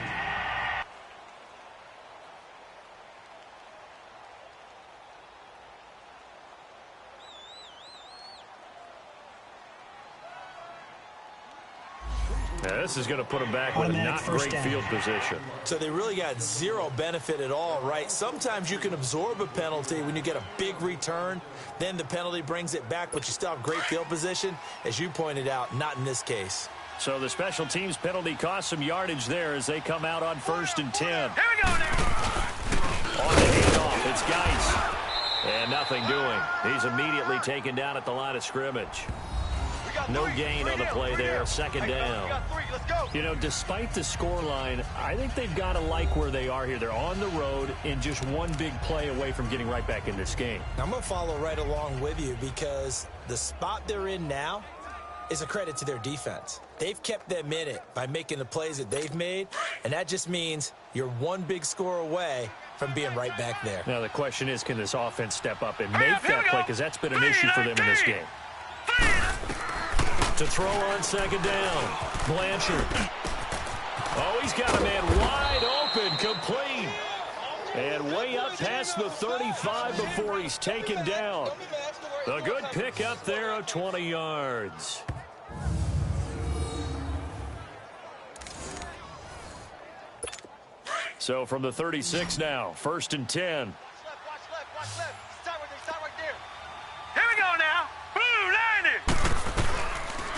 Now, this is going to put them back with a not great field position. So they really got zero benefit at all, right? Sometimes you can absorb a penalty when you get a big return. Then the penalty brings it back, but you still have great field position. As you pointed out, not in this case. So the special teams penalty cost some yardage there as they come out on 1st and 10. Here we go now. On the handoff, it's Geis. And nothing doing. He's immediately taken down at the line of scrimmage. No gain on the play there, 2nd down. You know, despite the scoreline, I think they've got to like where they are here. They're on the road and just one big play away from getting right back in this game. I'm going to follow right along with you because the spot they're in now is a credit to their defense. They've kept them in it by making the plays that they've made, and that just means you're one big score away from being right back there. Now the question is, can this offense step up and make that play, because that's been an issue for them in this game. To throw on 2nd down, Blanchard. Oh, he's got a man wide open, complete. And way up past the 35 before he's taken down. A good pick up there of 20 yards. So from the 36 now, 1st and 10.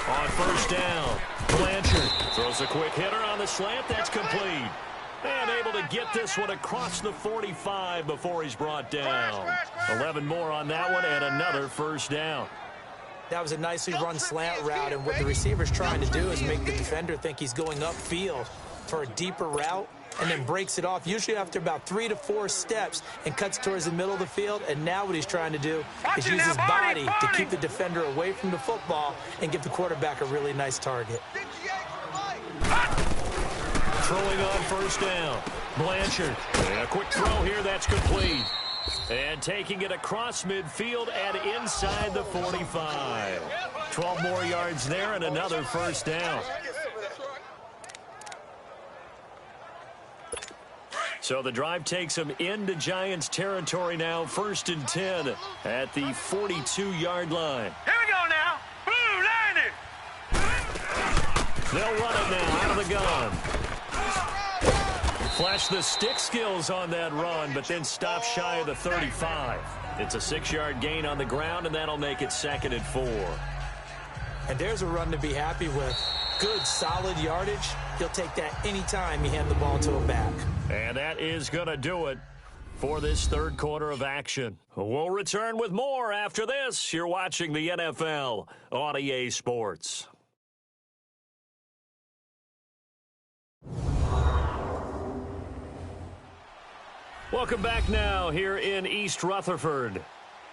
On 1st down, Blanchard throws a quick hitter on the slant. That's complete. And able to get this one across the 45 before he's brought down. 11 more on that one and another 1st down. That was a nicely run slant route, and what the receiver's trying to do is make the defender think he's going upfield for a deeper route and then breaks it off, usually after about 3 to 4 steps, and cuts towards the middle of the field. And now what he's trying to do is use his body to keep the defender away from the football and give the quarterback a really nice target. Throwing on 1st down, Blanchard. And a quick throw here, that's complete. And taking it across midfield and inside the 45. 12 more yards there and another 1st down. So the drive takes them into Giants territory now, 1st and 10 at the 42-yard line. Here we go now. Blue line it. They'll run it now out of the gun. Flash the stick skills on that run, but then stop shy of the 35. It's a 6-yard gain on the ground, and that'll make it 2nd and 4. And there's a run to be happy with. Good, solid yardage. He'll take that anytime you hand the ball to him back. And that is going to do it for this 3rd quarter of action. We'll return with more after this. You're watching the NFL on EA Sports. Welcome back now here in East Rutherford.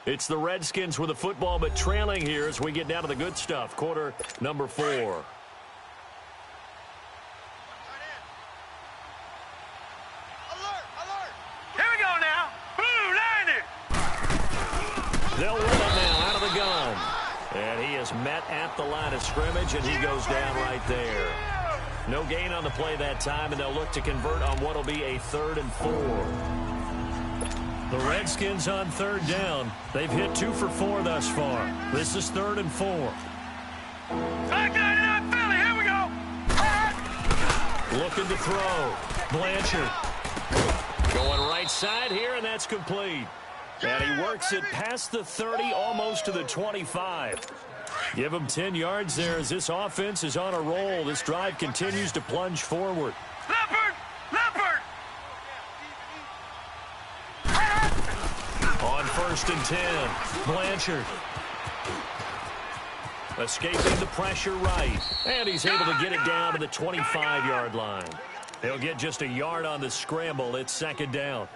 It's the Redskins with the football, but trailing here as we get down to the good stuff. Quarter number 4. They'll run it now out of the gun. And he is met at the line of scrimmage, and he goes down right there. No gain on the play that time, and they'll look to convert on what will be a 3rd and 4. The Redskins on 3rd down. They've hit 2 for 4 thus far. This is 3rd and 4. Back 99 Philly, here we go. Looking to throw. Blanchard. Going right side here, and that's complete. And he works it past the 30, almost to the 25. Give him 10 yards there as this offense is on a roll. This drive continues to plunge forward. Leopard! Leopard! On 1st and 10, Blanchard. Escaping the pressure right. And he's able to get it down to the 25-yard line. He'll get just a yard on the scramble. It's 2nd down.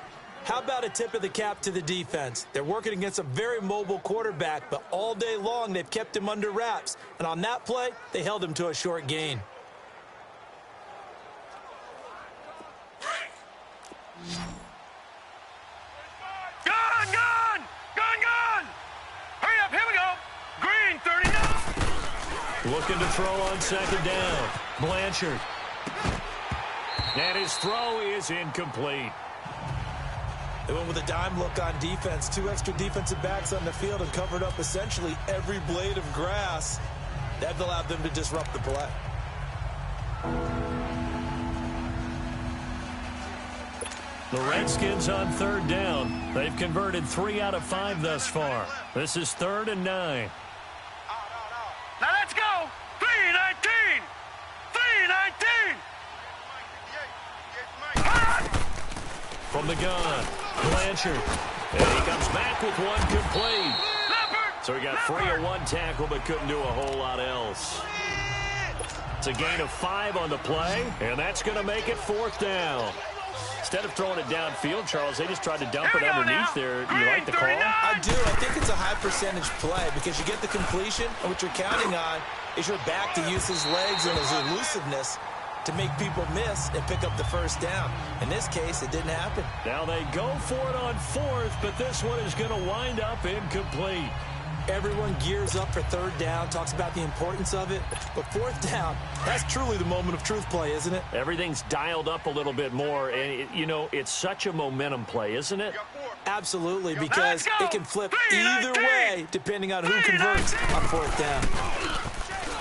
How about a tip of the cap to the defense? They're working against a very mobile quarterback, but all day long they've kept him under wraps. And on that play, they held him to a short gain. Gone! Gone! Gone! Gone! Hurry up, here we go. Green, 39. Looking to throw on 2nd down. Blanchard. And his throw is incomplete. They went with a dime look on defense. 2 extra defensive backs on the field and covered up essentially every blade of grass. That allowed them to disrupt the play. The Redskins on 3rd down. They've converted 3 out of 5 thus far. This is 3rd and 9. Now let's go. 319. 319. From the gun, Blanchard. And he comes back with one complete. So he got 3 on 1 tackle, but couldn't do a whole lot else. It's a gain of 5 on the play, and that's going to make it 4th down. Instead of throwing it downfield, Charles, they just tried to dump it underneath there. You like the call? I do. I think it's a high percentage play because you get the completion, and what you're counting on is your back to use his legs and his elusiveness to make people miss and pick up the 1st down. In this case, it didn't happen. Now they go for it on 4th, but this one is going to wind up incomplete. Everyone gears up for 3rd down, talks about the importance of it. But 4th down, that's truly the moment of truth play, isn't it? Everything's dialed up a little bit more. And, it's such a momentum play, isn't it? Absolutely, because it can flip either way depending on who converts on 4th down.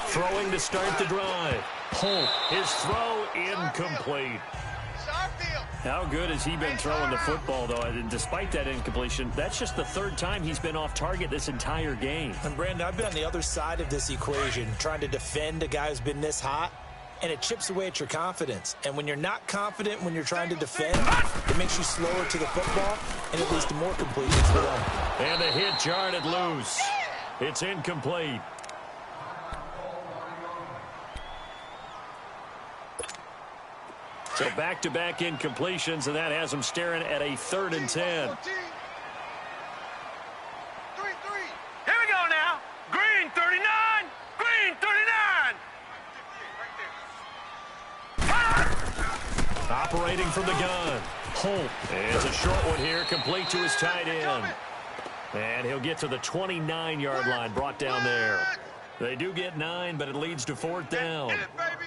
Throwing to start the drive. Holt, his throw incomplete. How good has he been throwing the football, though? And despite that incompletion, that's just the 3rd time he's been off target this entire game. And, Brandon, I've been on the other side of this equation, trying to defend a guy who's been this hot, and it chips away at your confidence. And when you're not confident when you're trying to defend, it makes you slower to the football, and it leads to more completions for them. And the hit jarred it loose. It's incomplete. So back-to-back incompletions, and that has them staring at a 3rd and 10. Here we go now. Green, 39. Green, 39. Operating from the gun. Holt. It's a short one here, complete to his tight end. And he'll get to the 29-yard line, brought down there. They do get 9, but it leads to 4th down.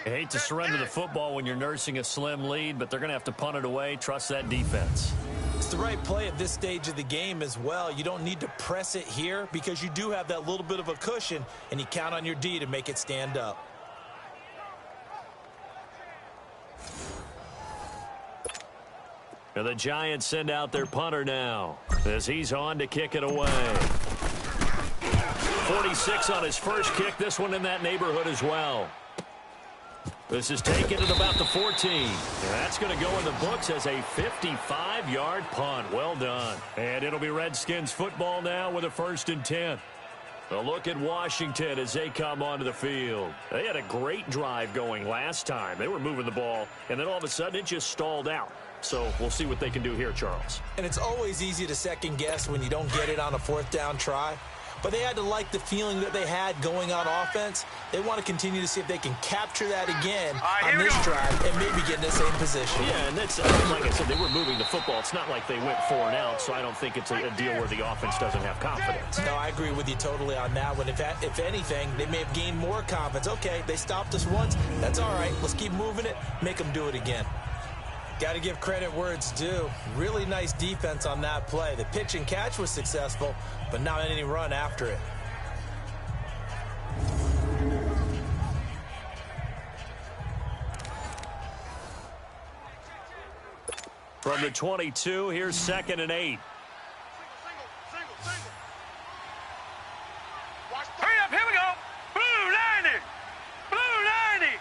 I hate to surrender the football when you're nursing a slim lead, but they're going to have to punt it away. Trust that defense. It's the right play at this stage of the game as well. You don't need to press it here because you do have that little bit of a cushion, and you count on your D to make it stand up. And the Giants send out their punter now as he's on to kick it away. 46 on his first kick. This one in that neighborhood as well. This is taken at about the 14. And that's going to go in the books as a 55-yard punt. Well done. And it'll be Redskins football now with a 1st and 10. A look at Washington as they come onto the field. They had a great drive going last time. They were moving the ball, and then all of a sudden it just stalled out. So we'll see what they can do here, Charles. And it's always easy to second guess when you don't get it on a 4th down try. but they had to like the feeling that they had going on offense. They want to continue to see if they can capture that again on this drive and maybe get in the same position. Yeah, and that's, like I said, they were moving the football. It's not like they went 4 and out, so I don't think it's a deal where the offense doesn't have confidence. No, I agree with you totally on that one. If anything, they may have gained more confidence. Okay, they stopped us once. That's all right. Let's keep moving it, make them do it again. Got to give credit where it's due. Really nice defense on that play. The pitch and catch was successful, but not any run after it. From the 22, here's 2nd and 8. Hurry up, here we go. Blue 90. Blue 90.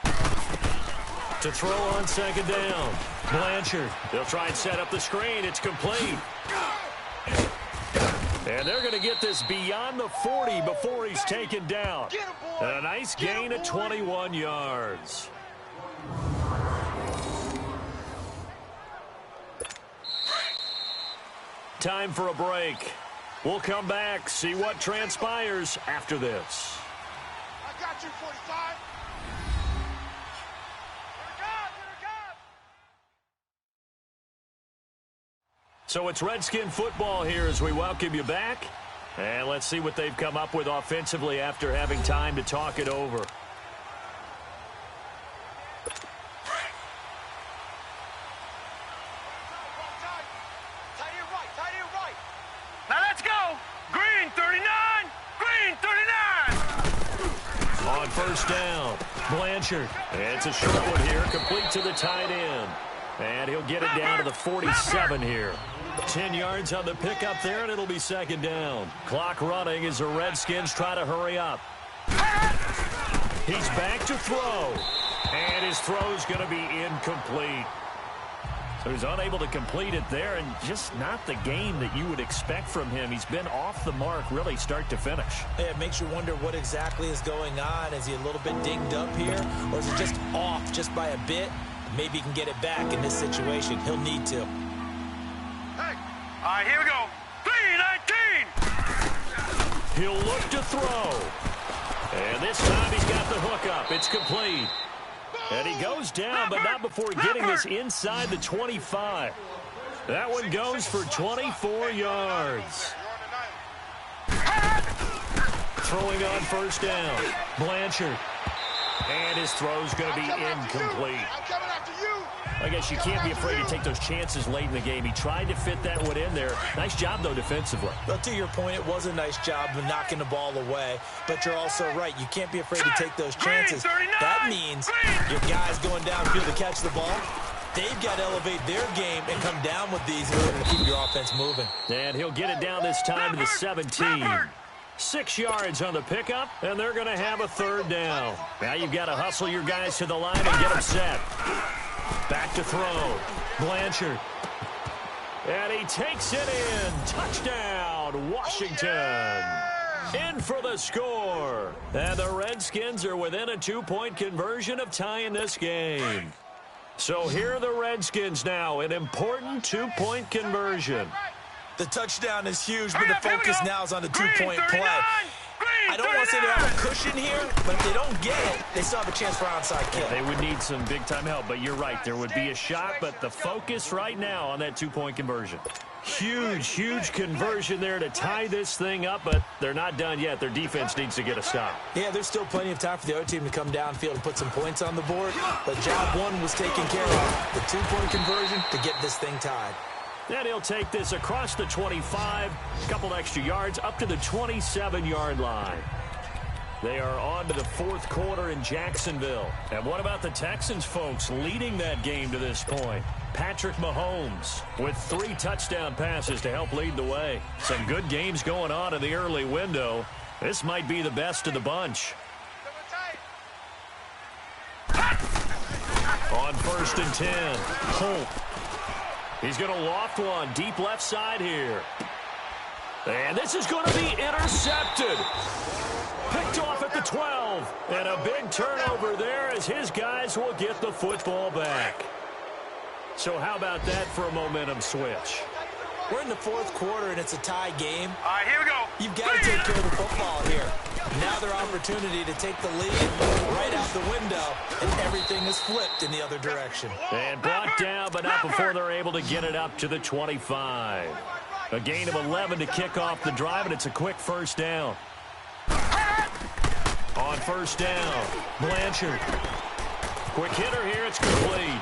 To throw on 2nd down. Blanchard. They'll try and set up the screen. It's complete. And they're going to get this beyond the 40 before he's taken down. And a nice gain of 21 yards. Time for a break. We'll come back, see what transpires after this. I got you, 45. So it's Redskin football here as we welcome you back. And let's see what they've come up with offensively after having time to talk it over. Now let's go. Green 39. Green 39. On 1st down, Blanchard. It's a short one here, complete to the tight end. And he'll get it down to the 47 here. 10 yards on the pickup there, and it'll be 2nd down. Clock running as the Redskins try to hurry up. He's back to throw. And his throw's going to be incomplete. So he's unable to complete it there, and just not the game that you would expect from him. He's been off the mark really start to finish. Yeah, it makes you wonder what exactly is going on. Is he a little bit dinged up here, or is it just off just by a bit? Maybe he can get it back in this situation. He'll need to. Hey. All right, here we go. 3-19. He'll look to throw. And this time he's got the hook up. It's complete. And he goes down, but not before getting this inside the 25. That one goes for 24 yards. Throwing on 1st down. Blanchard. And his throw's going to be incomplete. I guess you can't be afraid to take those chances late in the game. He tried to fit that one in there. Nice job, though, defensively. Well, to your point, it was a nice job of knocking the ball away. But you're also right. You can't be afraid to take those chances. That means your guys going downfield to catch the ball, they've got to elevate their game and come down with these in order to keep your offense moving. And he'll get it down this time to the 17. 6 yards on the pickup, and they're going to have a 3rd down. Now you've got to hustle your guys to the line and get them set. Back to throw. Blanchard. And he takes it in. Touchdown, Washington. In for the score. And the Redskins are within a 2-point conversion of tying this game. So here are the Redskins now, an important 2-point conversion. The touchdown is huge, but the focus now is on the 2-point play. I don't want to say they have a cushion here, but if they don't get it, they still have a chance for onside kick. They would need some big-time help, but you're right. There would be a shot, but the focus right now on that 2-point conversion. Huge, huge conversion there to tie this thing up, but they're not done yet. Their defense needs to get a stop. Yeah, there's still plenty of time for the other team to come downfield and put some points on the board, but job one was taken care of. The 2-point conversion to get this thing tied. And he'll take this across the 25, a couple extra yards, up to the 27-yard line. They are on to the 4th quarter in Jacksonville. And what about the Texans, folks, leading that game to this point? Patrick Mahomes with 3 touchdown passes to help lead the way. Some good games going on in the early window. This might be the best of the bunch. On 1st and 10, Holt. He's going to loft one deep left side here. And this is going to be intercepted. Picked off at the 12. And a big turnover there as his guys will get the football back. So how about that for a momentum switch? We're in the 4th quarter, and it's a tie game. All right, here we go. You've got to take care of the football here. Now their opportunity to take the lead right out the window, and everything is flipped in the other direction. And brought down, but not before they're able to get it up to the 25. A gain of 11 to kick off the drive, and it's a quick first down. On first down, Blanchard. Quick hitter here, it's complete.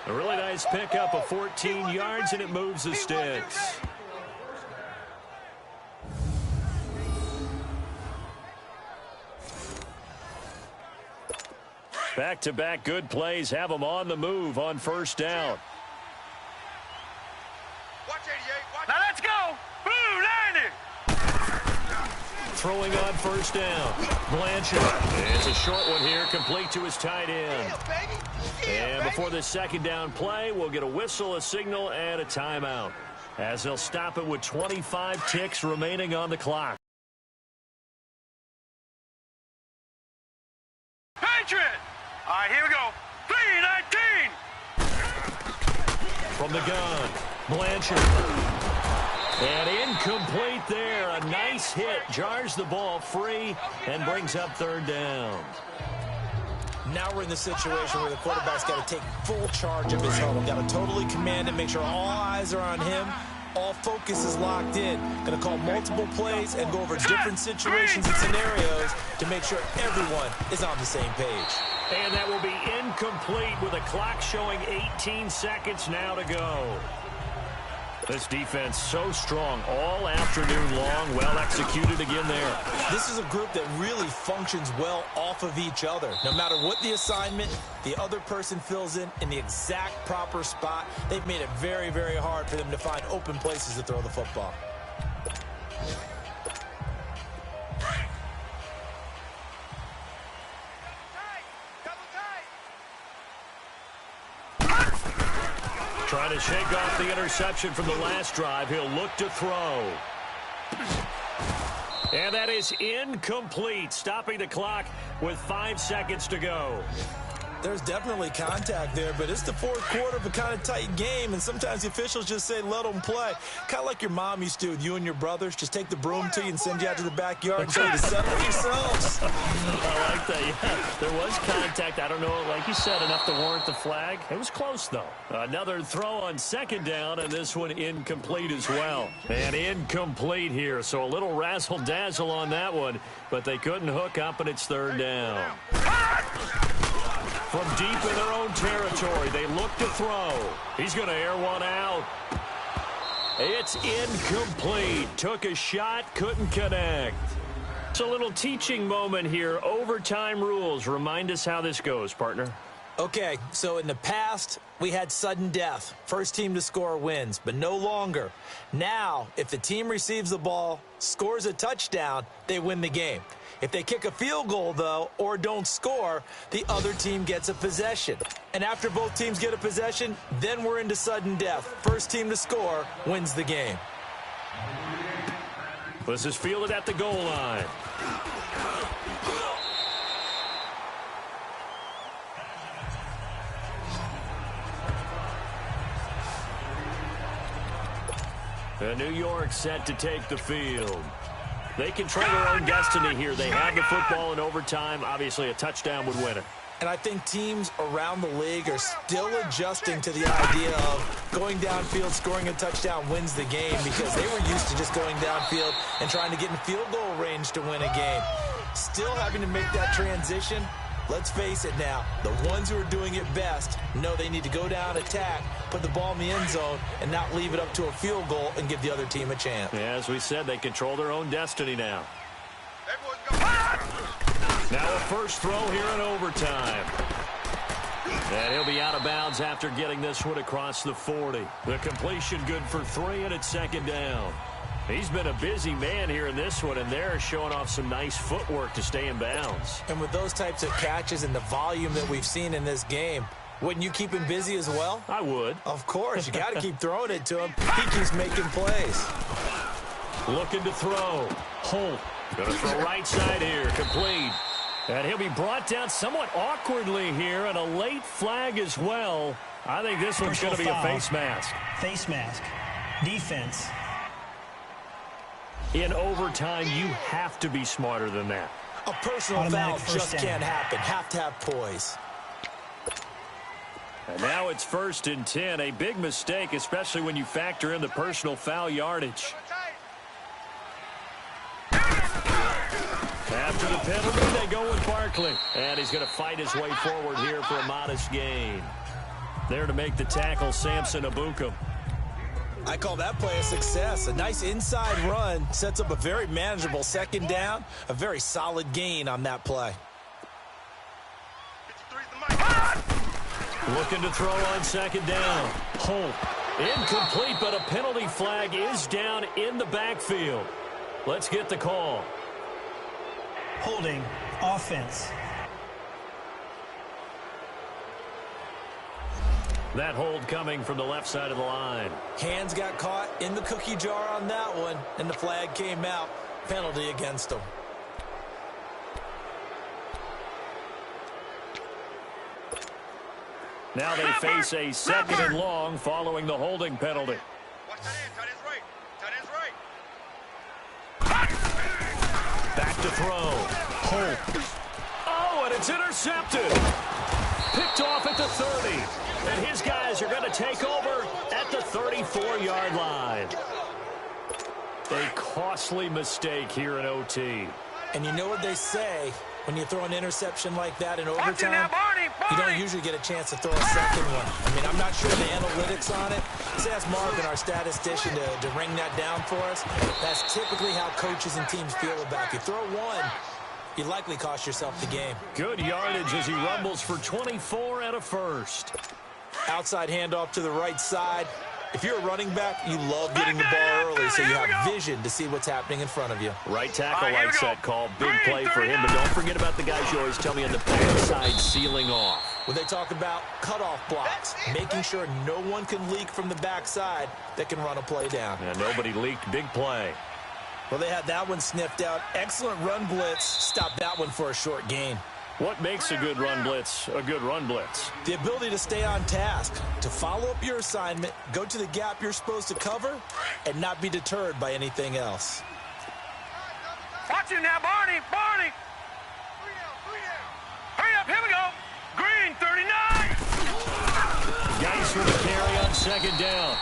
A really nice pickup of 14 yards, and it moves the sticks. Back-to-back good plays have them on the move on first down. Watch 88. Now let's go. Blue 90. Throwing on first down. Blanchard. It's a short one here, complete to his tight end. And before the second down play, we'll get a whistle, a signal, and a timeout, as they'll stop it with 25 ticks remaining on the clock. Patriot. All right, here we go. 3-19. From the gun, Blanchard. And incomplete there. A nice hit. Jars the ball free and brings up third down. Now we're in the situation where the quarterback's got to take full charge of his huddle. Got to totally command it, make sure all eyes are on him. All focus is locked in. Going to call multiple plays and go over different situations and scenarios to make sure everyone is on the same page. And that will be incomplete with a clock showing 18 seconds now to go. This defense so strong all afternoon long. Well executed again there. This is a group that really functions well off of each other. No matter what the assignment, the other person fills in the exact proper spot. They've made it very, very hard for them to find open places to throw the football. Trying to shake off the interception from the last drive. He'll look to throw. And that is incomplete, stopping the clock with 5 seconds to go. There's definitely contact there, but it's the fourth quarter of a kind of tight game, and sometimes the officials just say, let them play. Kind of like your mom used to with you and your brothers. Just take the broom to you and send you out to the backyard and tell you to settle yourselves. I like that, yeah. There was contact. I don't know, like you said, enough to warrant the flag. It was close, though. Another throw on second down, and this one incomplete as well. And incomplete here, so a little razzle-dazzle on that one, but they couldn't hook up, and it's third down. From deep in their own territory, they look to throw. He's going to air one out. It's incomplete. Took a shot, couldn't connect. It's a little teaching moment here. Overtime rules. Remind us how this goes, partner. Okay, so in the past, we had sudden death. First team to score wins, but no longer. Now, if the team receives the ball, scores a touchdown, they win the game. If they kick a field goal, though, or don't score, the other team gets a possession. And after both teams get a possession, then we're into sudden death. First team to score wins the game. This is fielded at the goal line. New York set to take the field. They control their own destiny here. They have the football in overtime. Obviously, a touchdown would win it. And I think teams around the league are still adjusting to the idea of going downfield, scoring a touchdown wins the game, because they were used to just going downfield and trying to get in field goal range to win a game. Still having to make that transition. Let's face it now, the ones who are doing it best know they need to go down, attack, put the ball in the end zone, and not leave it up to a field goal and give the other team a chance. Yeah, as we said, they control their own destiny now. Now a first throw here in overtime. And he'll be out of bounds after getting this one across the 40. The completion good for 3, and it's second down. He's been a busy man here in this one, and they're showing off some nice footwork to stay in bounds. And with those types of catches and the volume that we've seen in this game, wouldn't you keep him busy as well? I would. Of course. You got to keep throwing it to him. He keeps making plays. Looking to throw. Holt. Going to throw right side here. Complete. And he'll be brought down somewhat awkwardly here, and a late flag as well. I think this one's going to be a face mask. Face mask. Defense. In overtime, you have to be smarter than that. A personal foul just can't happen. Have to have poise. And now it's 1st and 10. A big mistake, especially when you factor in the personal foul yardage. After the penalty, they go with Barkley. And he's going to fight his way forward here for a modest gain. There to make the tackle, Samson Abukum. I call that play a success. A nice inside run sets up a very manageable 2nd down. A very solid gain on that play. Looking to throw on 2nd down. Holt. Incomplete, but a penalty flag is down in the backfield. Let's get the call. Holding, offense. That hold coming from the left side of the line. Hands got caught in the cookie jar on that one, and the flag came out. Penalty against them. Now they face a 2nd and long following the holding penalty. Watch that end. Tight end's right. Tight end's right. Back to throw. Holt. Oh, and it's intercepted. Picked off at the 30. And his guys are going to take over at the 34-yard line. A costly mistake here in OT. And you know what they say, when you throw an interception like that in overtime, you don't usually get a chance to throw a second one. I mean, I'm not sure the analytics on it. Let's ask Marvin, our statistician, to ring that down for us. That's typically how coaches and teams feel about it. If you throw one, you likely cost yourself the game. Good yardage as he rumbles for 24 and a first. Outside handoff to the right side. If you're a running back, you love getting the ball early so you have vision to see what's happening in front of you. Right tackle likes that call. Big play for him, but don't forget about the guys you always tell me on the backside sealing off. When they talk about cutoff blocks, making sure no one can leak from the backside that can run a play down. And nobody leaked. Big play. Well, they had that one sniffed out. Excellent run blitz. Stopped that one for a short gain. What makes a good run blitz a good run blitz? The ability to stay on task, to follow up your assignment, go to the gap you're supposed to cover, and not be deterred by anything else. Watch him now, Barney. Barney. Hurry up. Here we go. Green, 39. Geis with a carry on 2nd down.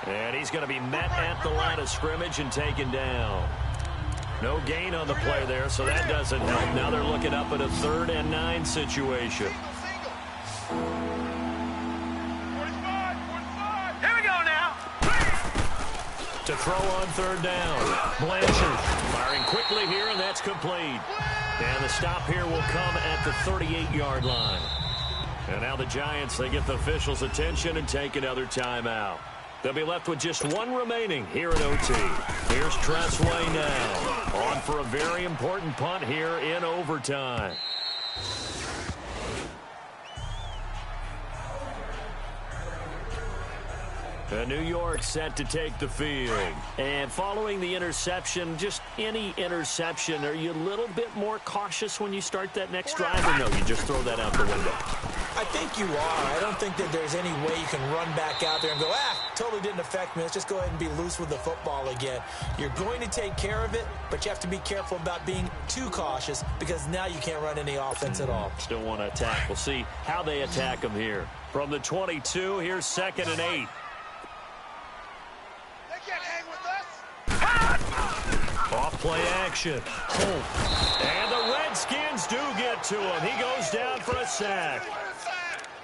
And he's going to be met at the line of scrimmage and taken down. No gain on the play there, so that doesn't help. Now they're looking up at a 3rd and 9 situation. 45. Here we go now. To throw on 3rd down. Blanchard firing quickly here, and that's complete. And the stop here will come at the 38-yard line. And now the Giants, they get the officials' attention and take another timeout. They'll be left with just one remaining here at OT. Here's Tressway now. On for a very important punt here in overtime. New York set to take the field. And following the interception, just any interception, are you a little bit more cautious when you start that next drive, or no, you just throw that out the window? I think you are. I don't think that there's any way you can run back out there and go, totally didn't affect me. Let's just go ahead and be loose with the football again. You're going to take care of it, but you have to be careful about being too cautious because now you can't run any offense at all. Still want to attack. We'll see how they attack them here. From the 22, here's 2nd and 8. Off play action. Holt. And the Redskins do get to him. He goes down for a sack.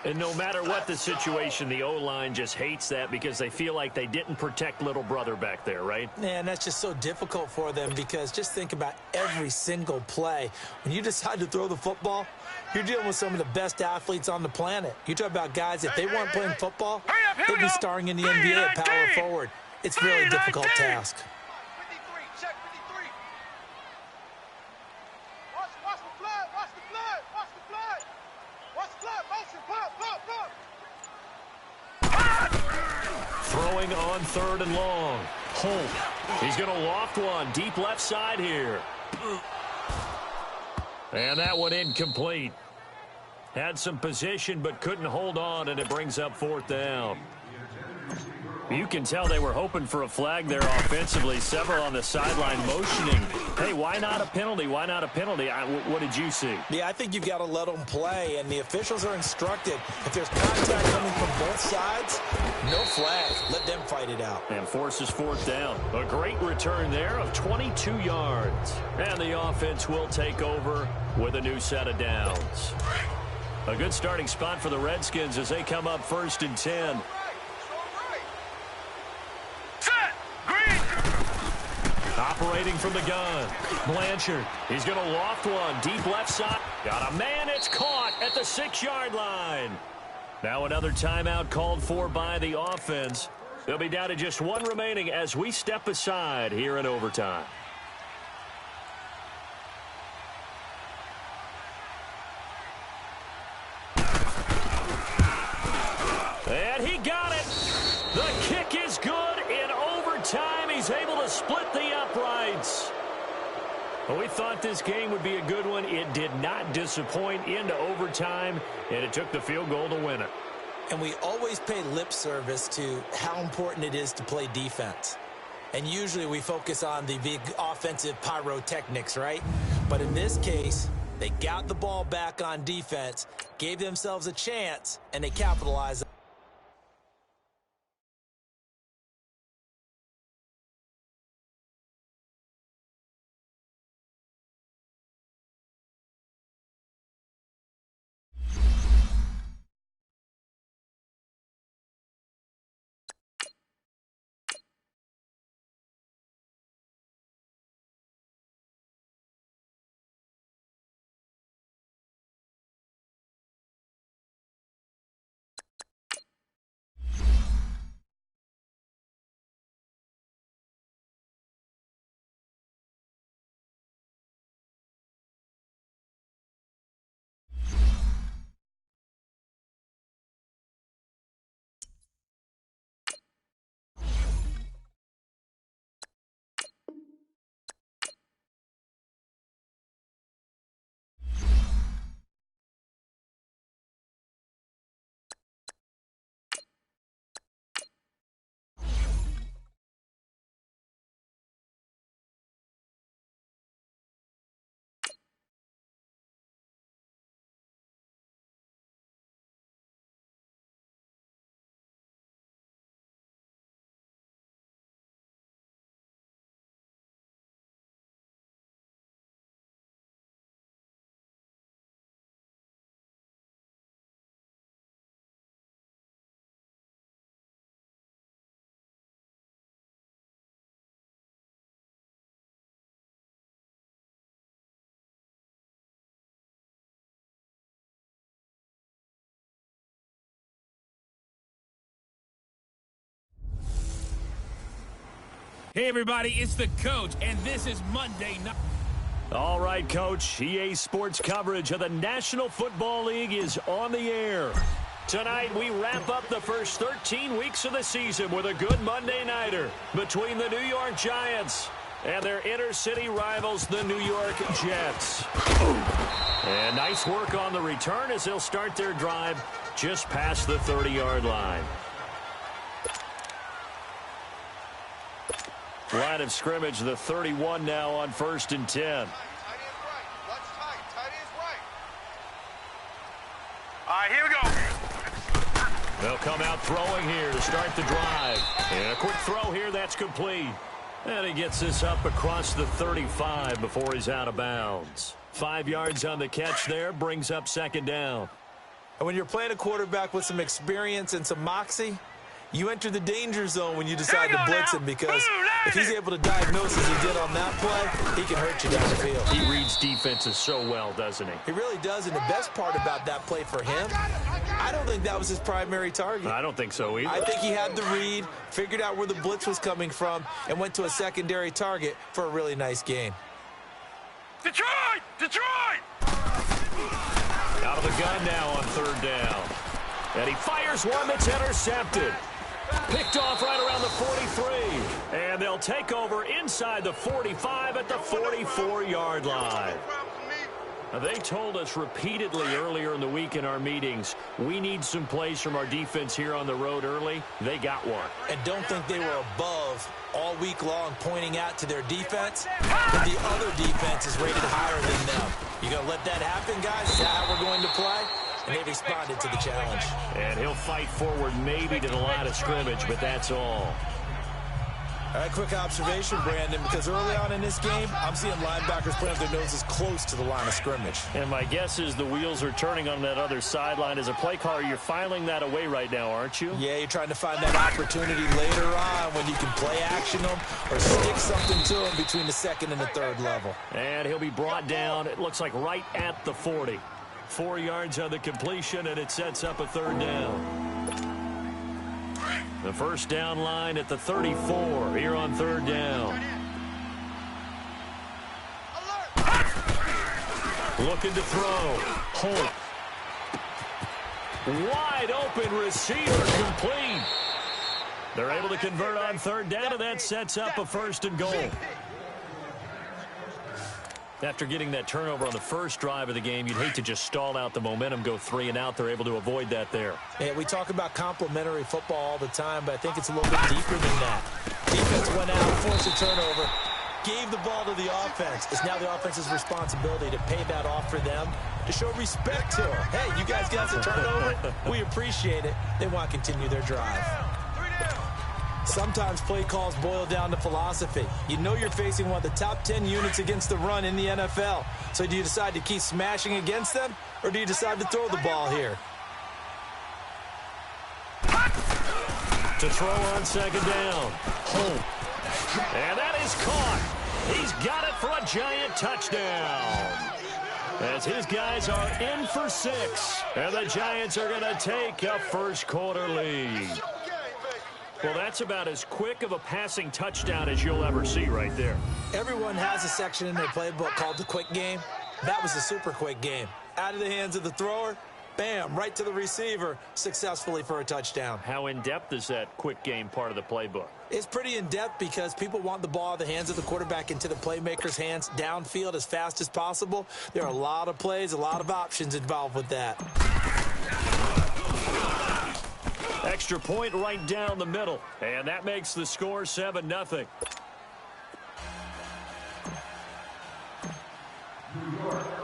And no matter what the situation, the O-line just hates that because they feel like they didn't protect little brother back there, right? Man, that's just so difficult for them because just think about every single play. When you decide to throw the football, you're dealing with some of the best athletes on the planet. You talk about guys, if they weren't playing football, they'd be starring in the NBA at power forward. It's really a difficult task. Throwing on 3rd and long. Holt. He's going to loft one deep left side here. And that one incomplete. Had some position but couldn't hold on, and it brings up 4th down. You can tell they were hoping for a flag there offensively. Several on the sideline motioning. Hey, why not a penalty? Why not a penalty? What did you see? Yeah, I think you've got to let them play, and the officials are instructed. If there's contact coming from both sides, no flag. Let them fight it out. And forces fourth down. A great return there of 22 yards. And the offense will take over with a new set of downs. A good starting spot for the Redskins as they come up 1st and 10. Operating from the gun. Blanchard. He's going to loft one. Deep left side. Got a man. It's caught at the 6-yard line. Now another timeout called for by the offense. They'll be down to just one remaining as we step aside here in overtime. And he got it. The kick is good in overtime. He's able to split the uprights. Well, we thought this game would be a good one. It did not disappoint into overtime, and it took the field goal to win it. And we always pay lip service to how important it is to play defense. And usually we focus on the big offensive pyrotechnics, right? But in this case, they got the ball back on defense, gave themselves a chance, and they capitalized. Hey, everybody, it's the coach, and this is Monday Night. All right, Coach. EA Sports coverage of the National Football League is on the air. Tonight, we wrap up the first 13 weeks of the season with a good Monday nighter between the New York Giants and their inner-city rivals, the New York Jets. And nice work on the return as they'll start their drive just past the 30-yard line. Line of scrimmage, the 31 now on 1st and 10. Tight end right. Watch tight. Tight end's right. All right, here we go. They'll come out throwing here to start the drive. And a quick throw here, that's complete. And he gets this up across the 35 before he's out of bounds. 5 yards on the catch there, brings up 2nd down. And when you're playing a quarterback with some experience and some moxie, you enter the danger zone when you decide to blitz him, because if he's able to diagnose as he did on that play, he can hurt you downfield. He reads defenses so well, doesn't he? He really does, and the best part about that play for him, I don't think that was his primary target. I don't think so either. I think he had the read, figured out where the blitz was coming from, and went to a secondary target for a really nice gain. Detroit! Detroit! Out of the gun now on 3rd down. And he fires one that's intercepted. Picked off right around the 43. And they'll take over inside the 45 at the 44-yard line. They told us repeatedly earlier in the week in our meetings, we need some plays from our defense here on the road early. They got one. And don't think they were above all week long pointing out to their defense, but the other defense is rated higher than them. You going to let that happen, guys? Is that how we're going to play? And they responded to the challenge. And he'll fight forward maybe to the line of scrimmage, but that's all. All right, quick observation, Brandon, because early on in this game, I'm seeing linebackers putting their noses close to the line of scrimmage. And my guess is the wheels are turning on that other sideline. As a play caller, you're filing that away right now, aren't you? Yeah, you're trying to find that opportunity later on when you can play action them or stick something to them between the second and the third level. And he'll be brought down, it looks like right at the 40. 4 yards on the completion, and it sets up a third down. The first down line at the 34 here on third down. Looking to throw. Holt. Wide open receiver complete. They're able to convert on third down, and that sets up a first and goal. After getting that turnover on the first drive of the game, you'd hate to just stall out the momentum, go 3 and out. They're able to avoid that there. Yeah, we talk about complementary football all the time, but I think it's a little bit deeper than that. Defense went out, forced a turnover, gave the ball to the offense. It's now the offense's responsibility to pay that off for them, to show respect to them. Hey, you guys got a turnover? We appreciate it. They want to continue their drive. Sometimes play calls boil down to philosophy. You know you're facing one of the top 10 units against the run in the NFL. So do you decide to keep smashing against them, or do you decide to throw the ball here? To throw on second down. Holt. And that is caught. He's got it for a giant touchdown. As his guys are in for 6. And the Giants are going to take a first quarter lead. Well, that's about as quick of a passing touchdown as you'll ever see right there. Everyone has a section in their playbook called the quick game. That was a super quick game. Out of the hands of the thrower, bam, right to the receiver, successfully for a touchdown. How in-depth is that quick game part of the playbook? It's pretty in-depth because people want the ball out of the hands of the quarterback into the playmaker's hands downfield as fast as possible. There are a lot of plays, a lot of options involved with that. Extra point right down the middle, and that makes the score 7-0.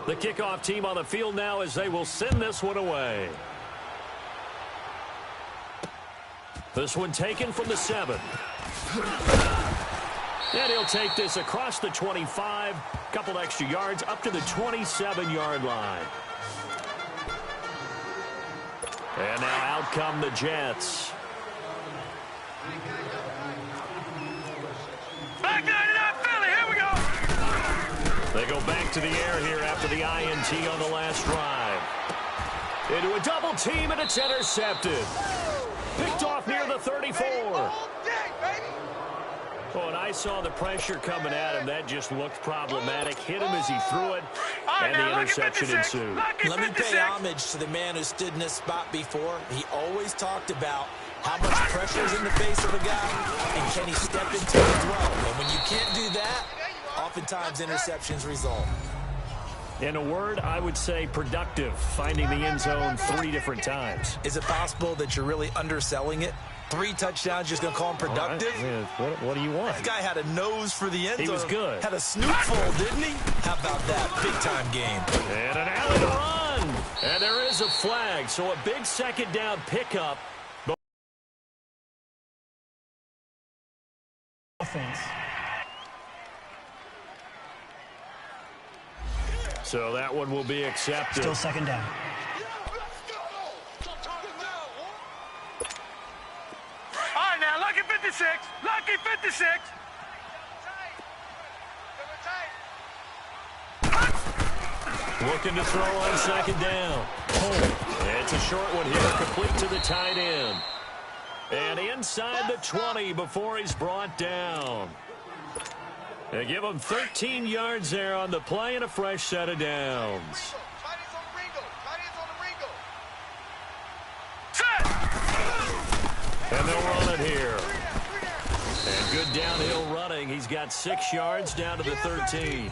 The kickoff team on the field now as they will send this one away. This one taken from the 7. And he'll take this across the 25, couple extra yards up to the 27-yard line. And now out come the Jets. Back it up, Philly, here we go. They go back to the air here after the INT on the last drive. Into a double team, and it's intercepted. Picked off near the 34. Oh, and I saw the pressure coming at him. That just looked problematic. Hit him as he threw it, and the interception ensued. Let me pay homage to the man who stood in this spot before. He always talked about how much pressure is in the face of a guy, and can he step into the throw. And when you can't do that, oftentimes interceptions result. In a word, I would say productive, finding the end zone 3 different times. Is it possible that you're really underselling it? 3 touchdowns, just going to call him productive? Right. What do you want? This guy had a nose for the end zone. He was good. Had a snootful, didn't he? How about that? Big-time game. And an alley to run. And there is a flag, so a big second down pickup. Offense. So that one will be accepted. Still second down. All right, now, lucky 56. Lucky 56. Looking to throw on second down. It's a short one here, complete to the tight end. And inside the 20 before he's brought down. They give him 13 yards there on the play and a fresh set of downs. And they'll run it here. And good downhill running. He's got 6 yards down to the 13.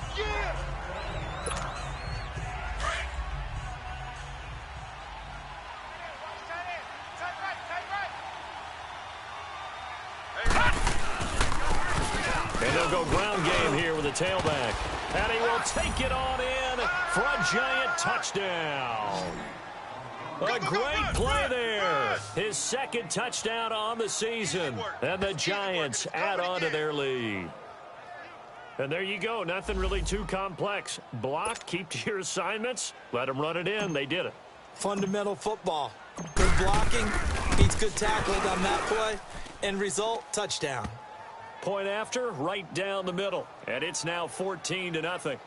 And they'll go ground game here with a tailback. And he will take it on in for a giant touchdown. A great play there. His second touchdown on the season. And the Giants add on to their lead. And there you go. Nothing really too complex. Block, keep to your assignments, let them run it in. They did it. Fundamental football. Good blocking beats good tackling on that play. End result, touchdown. Point after, right down the middle. And it's now 14-0.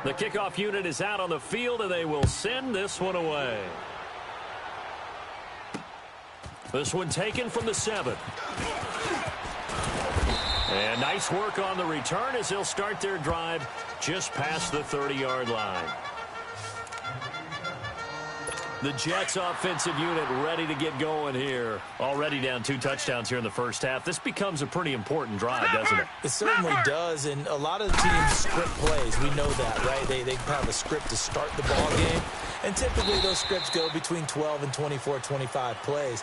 The kickoff unit is out on the field, and they will send this one away. This one taken from the 7. And nice work on the return as they'll start their drive just past the 30-yard line. The Jets offensive unit ready to get going here. Already down 2 touchdowns here in the first half. This becomes a pretty important drive, doesn't it? It certainly does, and a lot of teams script plays. We know that, right? They have a script to start the ball game, and typically those scripts go between 12 and 24, 25 plays.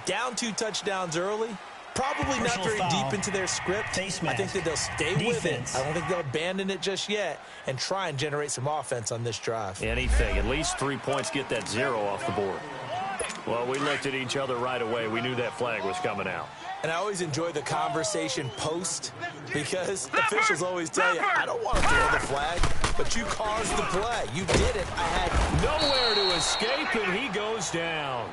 Down 2 touchdowns early, probably not very deep into their script. I think that they'll stay with it. I don't think they'll abandon it just yet and try and generate some offense on this drive. Anything. At least 3 points, get that 0 off the board. Well, we looked at each other right away. We knew that flag was coming out. And I always enjoy the conversation post because officials always tell you, I don't want to throw the flag, but you caused the play. You did it. I had nowhere to escape, and he goes down.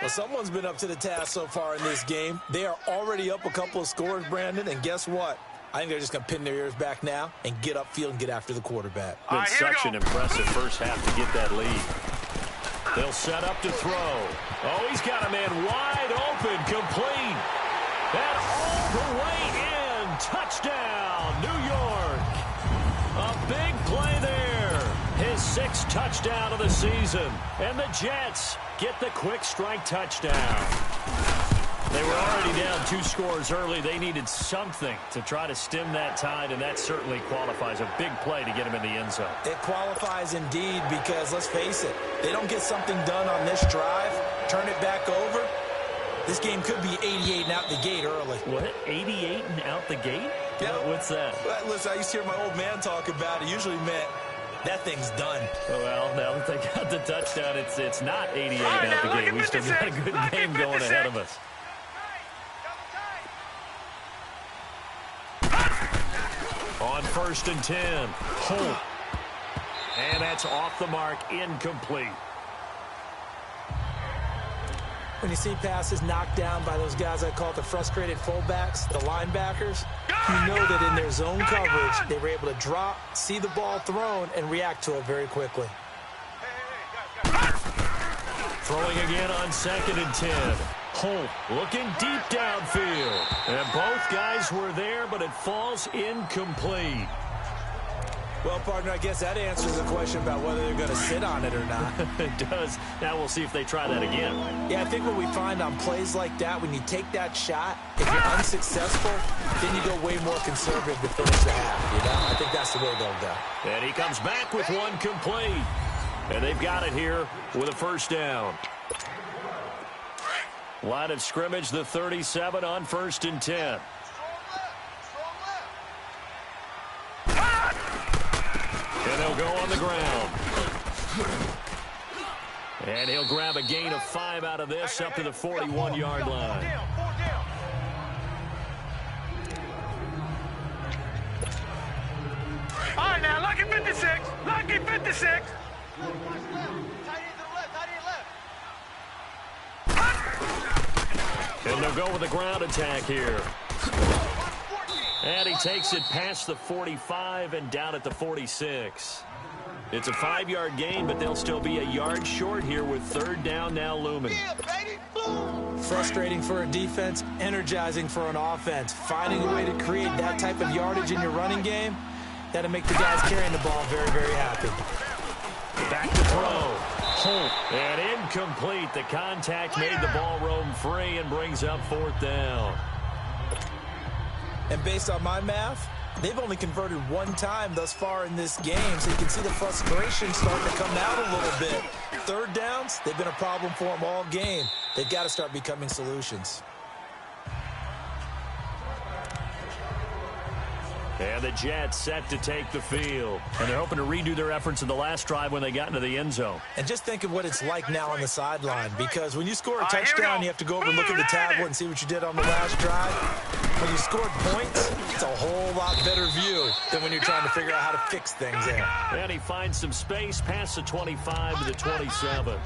Well, someone's been up to the task so far in this game. They are already up a couple of scores, Brandon, and guess what? I think they're just going to pin their ears back now and get upfield and get after the quarterback. Been such an impressive first half to get that lead. They'll set up to throw. Oh, he's got a man wide open, complete. And all the way in. Touchdown, New York. A big play there. His 6th touchdown of the season. And the Jets get the quick strike touchdown. They were already down 2 scores early. They needed something to try to stem that tide, and that certainly qualifies. A big play to get him in the end zone. It qualifies indeed because, let's face it, they don't get something done on this drive, turn it back over, this game could be 88 and out the gate early. What? 88 and out the gate? Yeah. What's that? Well, listen, I used to hear my old man talk about it. Usually meant that thing's done. Well, now that they got the touchdown, it's not 88 out the gate. We still got a good game going ahead of us. On 1st and 10, Holt. And that's off the mark, incomplete. When you see passes knocked down by those guys I call the frustrated fullbacks, the linebackers, you know that in their zone coverage, they were able to drop, see the ball thrown, and react to it very quickly. Throwing again on 2nd and 10. Holt looking deep downfield. And both guys were there, but it falls incomplete. Well, partner, I guess that answers the question about whether they're going to sit on it or not. It does. Now we'll see if they try that again. Yeah, I think what we find on plays like that, when you take that shot, if you're unsuccessful, then you go way more conservative to finish the half, you know? I think that's the way they'll go. And he comes back with one complete. And they've got it here with a 1st down. Line of scrimmage, the 37 on 1st and 10. And they'll go on the ground. And he'll grab a gain of 5 out of this up to the 41-yard line. All right, now, lucky 56. Lucky 56. And they'll go with a ground attack here. And he takes it past the 45 and down at the 46. It's a 5-yard gain, but they'll still be a yard short here with 3rd down now looming. Frustrating for a defense, energizing for an offense. Finding a way to create that type of yardage in your running game, that'll make the guys carrying the ball very, very happy. Back to throw. Holt. And incomplete. The contact made the ball roam free and brings up 4th down. And based on my math, They've only converted one time thus far in this game, so you can see the frustration starting to come out a little bit. Third downs, they've been a problem for them all game. They've got to start becoming solutions. And the Jets set to take the field. And they're hoping to redo their efforts in the last drive when they got into the end zone. And just think of what it's like now on the sideline, because when you score a touchdown, you have to go over and look at the tablet and see what you did on the last drive. When you scored points, it's a whole lot better view than when you're trying to figure out how to fix things there. And he finds some space past the 25 to the 27.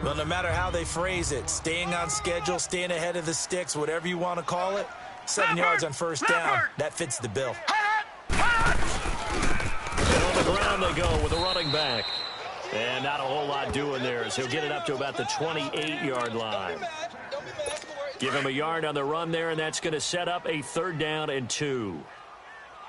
Well, no matter how they phrase it, staying on schedule, staying ahead of the sticks, whatever you want to call it, 7 yards on first down. That fits the bill. And on the ground they go with a running back. And not a whole lot doing there, so he'll get it up to about the 28-yard line. Give him a yard on the run there, and that's going to set up a 3rd down and 2.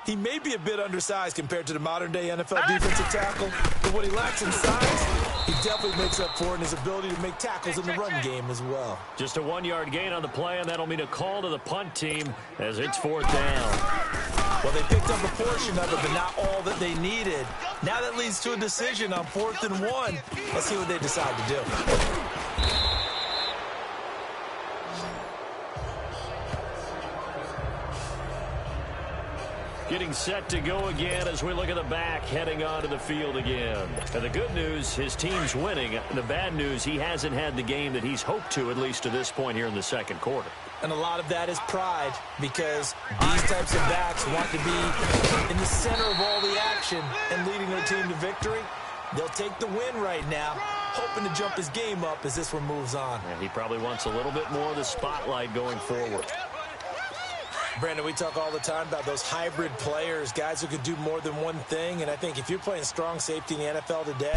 He may be a bit undersized compared to the modern-day NFL defensive tackle, but what he lacks in size, he definitely makes up for in his ability to make tackles in the run game as well. Just a 1-yard gain on the play, and that'll mean a call to the punt team as it's 4th down. Well, they picked up a portion of it, but not all that they needed. Now that leads to a decision on 4th and 1. Let's see what they decide to do. Getting set to go again as we look at the back heading onto the field again. And the good news, his team's winning. The bad news, he hasn't had the game that he's hoped to, at least to this point here in the second quarter. And a lot of that is pride, because these types of backs want to be in the center of all the action and leading their team to victory. They'll take the win right now, hoping to jump his game up as this one moves on. And he probably wants a little bit more of the spotlight going forward. Brandon, we talk all the time about those hybrid players, guys who could do more than one thing, and I think if you're playing strong safety in the NFL today,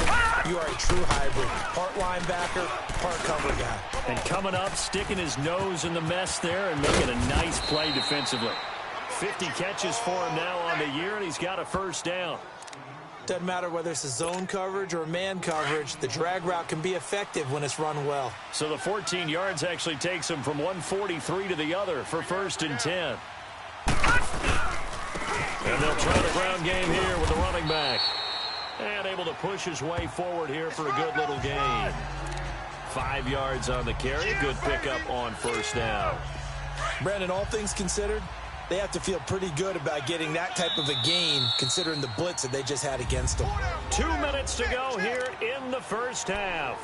you are a true hybrid. Part linebacker, part cover guy. And coming up, sticking his nose in the mess there and making a nice play defensively. 50 catches for him now on the year, and he's got a 1st down. Doesn't matter whether it's a zone coverage or man coverage, the drag route can be effective when it's run well. So the 14 yards actually takes him from 143 to the other for 1st and 10. And they'll try the ground game here with the running back. And able to push his way forward here for a good little gain. 5 yards on the carry. Good pickup on 1st down. Brandon, all things considered, they have to feel pretty good about getting that type of a gain, considering the blitz that they just had against them. 2 minutes to go here in the 1st half.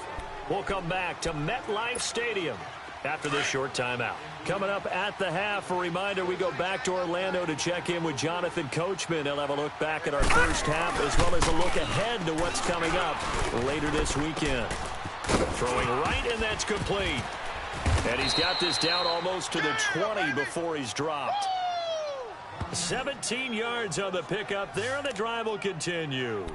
We'll come back to MetLife Stadium after this short timeout. Coming up at the half, a reminder, we go back to Orlando to check in with Jonathan Coachman. He'll have a look back at our 1st half as well as a look ahead to what's coming up later this weekend. Throwing right, and that's complete. And he's got this down almost to the 20 before he's dropped. 17 yards on the pickup there, and the drive will continue.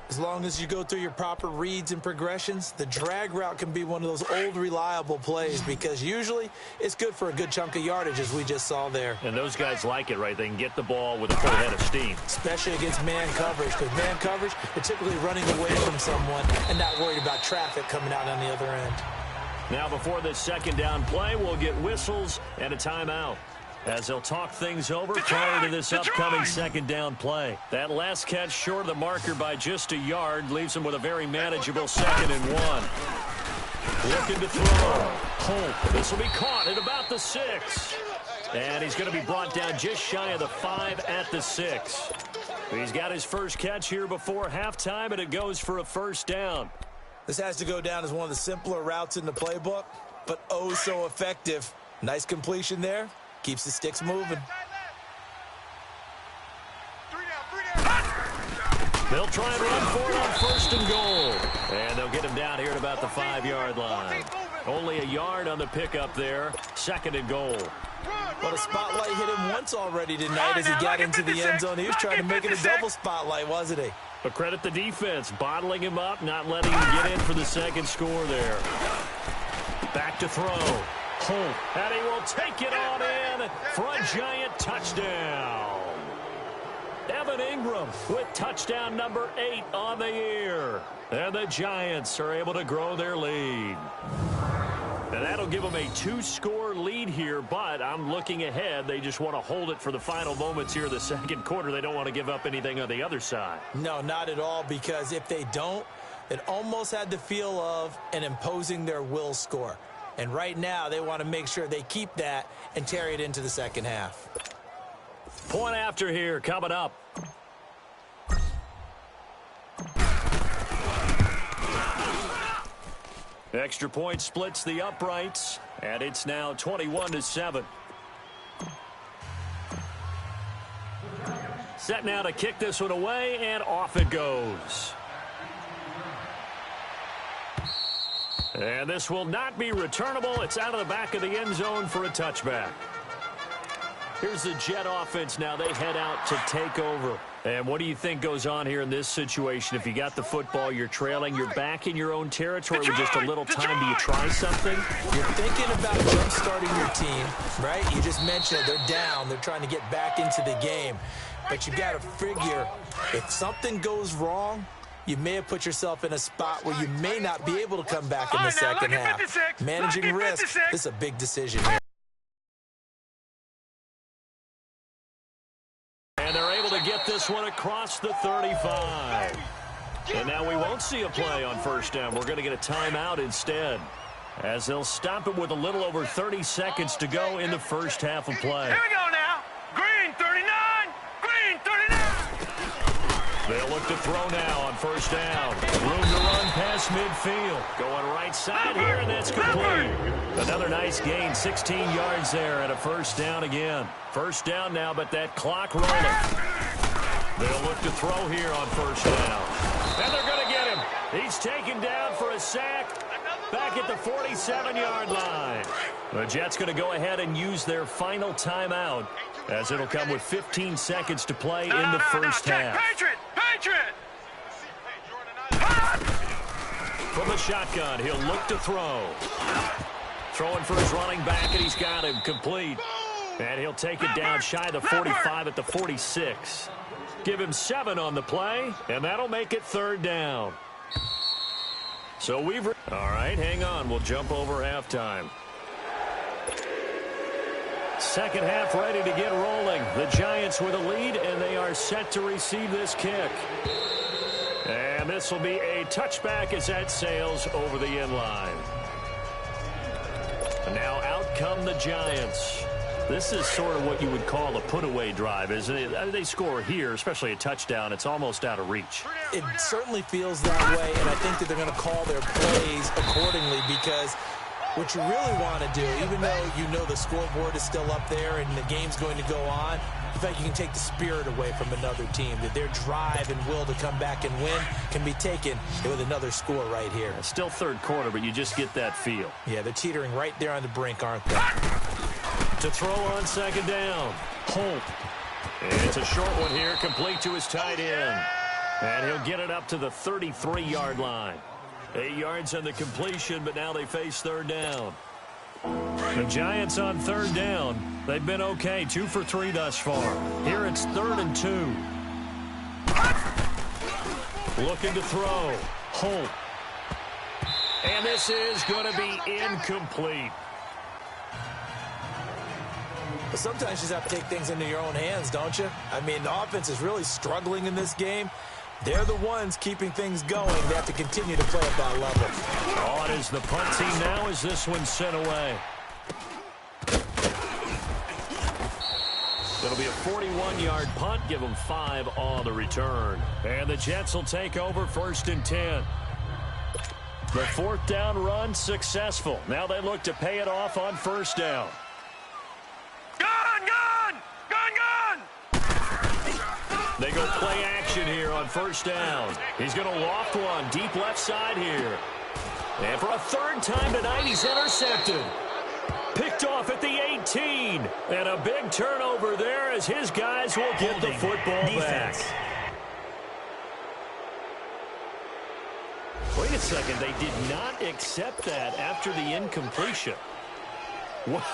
As long as you go through your proper reads and progressions, the drag route can be one of those old reliable plays, because usually it's good for a good chunk of yardage, as we just saw there. And those guys like it, right? They can get the ball with a full head of steam. Especially against man coverage, because man coverage, they're typically running away from someone and not worried about traffic coming out on the other end. Now before this 2nd down play, we'll get whistles and a timeout as they'll talk things over prior to this upcoming 2nd down play. That last catch short of the marker by just a yard leaves him with a very manageable 2nd and 1. Looking to throw. Hope. This will be caught at about the 6. And he's going to be brought down just shy of the 5 at the 6. He's got his first catch here before halftime, and it goes for a 1st down. This has to go down as one of the simpler routes in the playbook, but oh so effective. Nice completion there. Keeps the sticks moving. They'll try and run for it on 1st and goal. And they'll get him down here at about the 5-yard line. Only a yard on the pickup there. 2nd and goal. Well, the spotlight hit him once already tonight as he got into the end zone. He was trying to make it a double spotlight, wasn't he? But credit the defense, bottling him up, not letting him get in for the 2nd score there. Back to throw. Hope, and he will take it on in for a giant touchdown. Evan Ingram with touchdown number 8 on the year. And the Giants are able to grow their lead. And that'll give them a 2-score lead here, but I'm looking ahead. They just want to hold it for the final moments here in the second quarter. They don't want to give up anything on the other side. No, not at all, because if they don't, it almost had the feel of an imposing their will score. And right now, they want to make sure they keep that and carry it into the second half. Point after here coming up. Extra point splits the uprights, and it's now 21-7. Set now to kick this one away, and off it goes. And this will not be returnable. It's out of the back of the end zone for a touchback. Here's the Jet offense now. They head out to take over. And what do you think goes on here in this situation? If you got the football, you're trailing, you're back in your own territory with just a little time. Do you try something? You're thinking about jump-starting your team, right? You just mentioned it. They're down. They're trying to get back into the game. But you got to figure, if something goes wrong, you may have put yourself in a spot where you may not be able to come back in the second half. Managing risk, this is a big decision here. And they're able to get this one across the 35. And now we won't see a play on first down. We're going to get a timeout instead, as they'll stop it with a little over 30 seconds to go in the first half of play. Here we go now. Green 39. Green 39. They'll look to throw now on first down. Room to run past midfield. Going right side here, and that's complete. Another nice gain, 16 yards there, and a first down again. First down now, but that clock rolling. They'll look to throw here on first down. And they're going to get him. He's taken down for a sack back at the 47-yard line. The Jets going to go ahead and use their final timeout, as it'll come with 15 seconds to play in the first half. Patriot! From the shotgun, he'll look to throw. Throwing for his running back, and he's got him complete. And he'll take it down shy of the 45 at the 46. Give him 7 on the play, and that'll make it third down. So we've... All right, hang on. We'll jump over halftime. Second half ready to get rolling. The Giants with a lead, and they are set to receive this kick. And this will be a touchback as that sails over the end line. And now out come the Giants. This is sort of what you would call a put-away drive, isn't it? They score here, especially a touchdown. It's almost out of reach. It certainly feels that way, and I think that they're going to call their plays accordingly, because what you really want to do, even though you know the scoreboard is still up there and the game's going to go on, in fact, you can take the spirit away from another team, that their drive and will to come back and win can be taken with another score right here. It's still third quarter, but you just get that feel. Yeah, they're teetering right there on the brink, aren't they? To throw on second down. Holt. And it's a short one here, complete to his tight end. And he'll get it up to the 33-yard line. 8 yards on the completion, but now they face third down. The Giants on third down. They've been okay, 2 for 3 thus far. Here it's 3rd and 2. Looking to throw. Holt. And this is going to be incomplete. But sometimes you just have to take things into your own hands, don't you? I mean, the offense is really struggling in this game. They're the ones keeping things going. They have to continue to play at that level. On is the punt team now as this one's sent away. It'll be a 41-yard punt. Give them 5 on the return. And the Jets will take over 1st and 10. The 4th down run successful. Now they look to pay it off on first down. They go play action here on first down. He's going to loft one deep left side here. And for a 3rd time tonight, he's intercepted. Picked off at the 18. And a big turnover there as his guys will get the football back. Wait a second. They did not accept that after the incompletion. What?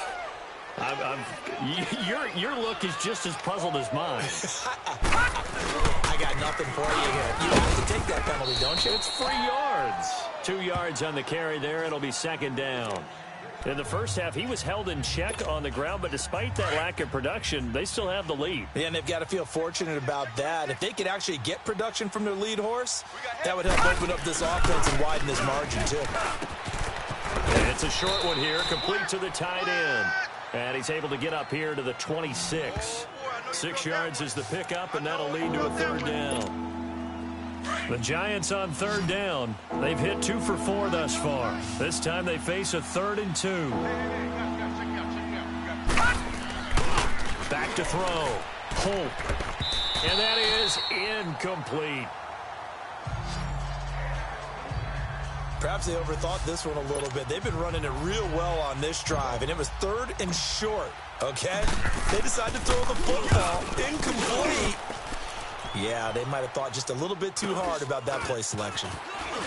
Your look is just as puzzled as mine. I got nothing for you here. You have to take that penalty, don't you? It's 3 yards. 2 yards on the carry there. It'll be 2nd down. In the first half, he was held in check on the ground, but despite that lack of production, they still have the lead. Yeah, and they've got to feel fortunate about that. If they could actually get production from their lead horse, that would help open up this offense and widen this margin, too. And it's a short one here, complete to the tight end. And he's able to get up here to the 26. 6 yards is the pickup, and that'll lead to a third down. The Giants on third down. They've hit 2 for 4 thus far. This time they face a 3rd and 2. Back to throw. Holt. And that is incomplete. Perhaps they overthought this one a little bit. They've been running it real well on this drive, and it was 3rd and short, okay? They decided to throw the football. Incomplete. Yeah, they might have thought just a little bit too hard about that play selection.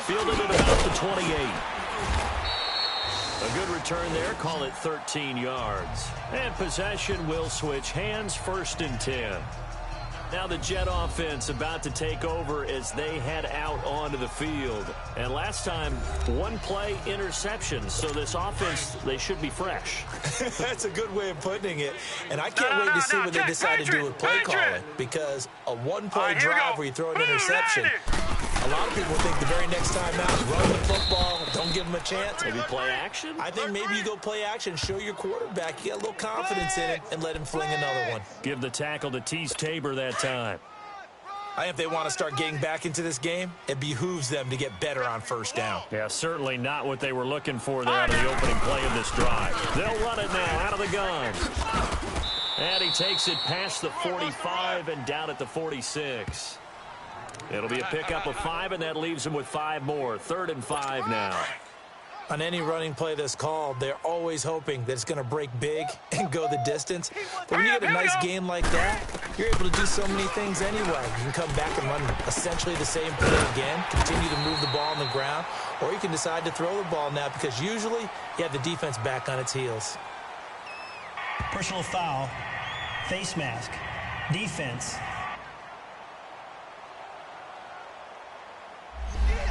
Fielded at about the 28. A good return there. Call it 13 yards. And possession will switch hands, 1st and 10. Now the Jet offense about to take over as they head out onto the field. And last time, 1 play interception. So this offense, they should be fresh. That's a good way of putting it. And I can't wait to see what they decide to do with play calling. Because a 1-play drive where you throw an interception, a lot of people think the very next time out, run the football, don't give them a chance. Maybe play action? I think maybe you go play action, show your quarterback you got a little confidence in it, and let him fling another one. Give the tackle to Tease Tabor that time. I think if they want to start getting back into this game, it behooves them to get better on 1st down. Yeah, certainly not what they were looking for there out of the opening play of this drive. They'll run it now out of the gun. And he takes it past the 45 and down at the 46. It'll be a pickup of 5, and that leaves them with 5 more. 3rd and 5 now. On any running play that's called, they're always hoping that it's going to break big and go the distance. But when you get a nice game like that, you're able to do so many things anyway. You can come back and run essentially the same play again, continue to move the ball on the ground, or you can decide to throw the ball now because usually you have the defense back on its heels. Personal foul, face mask, defense.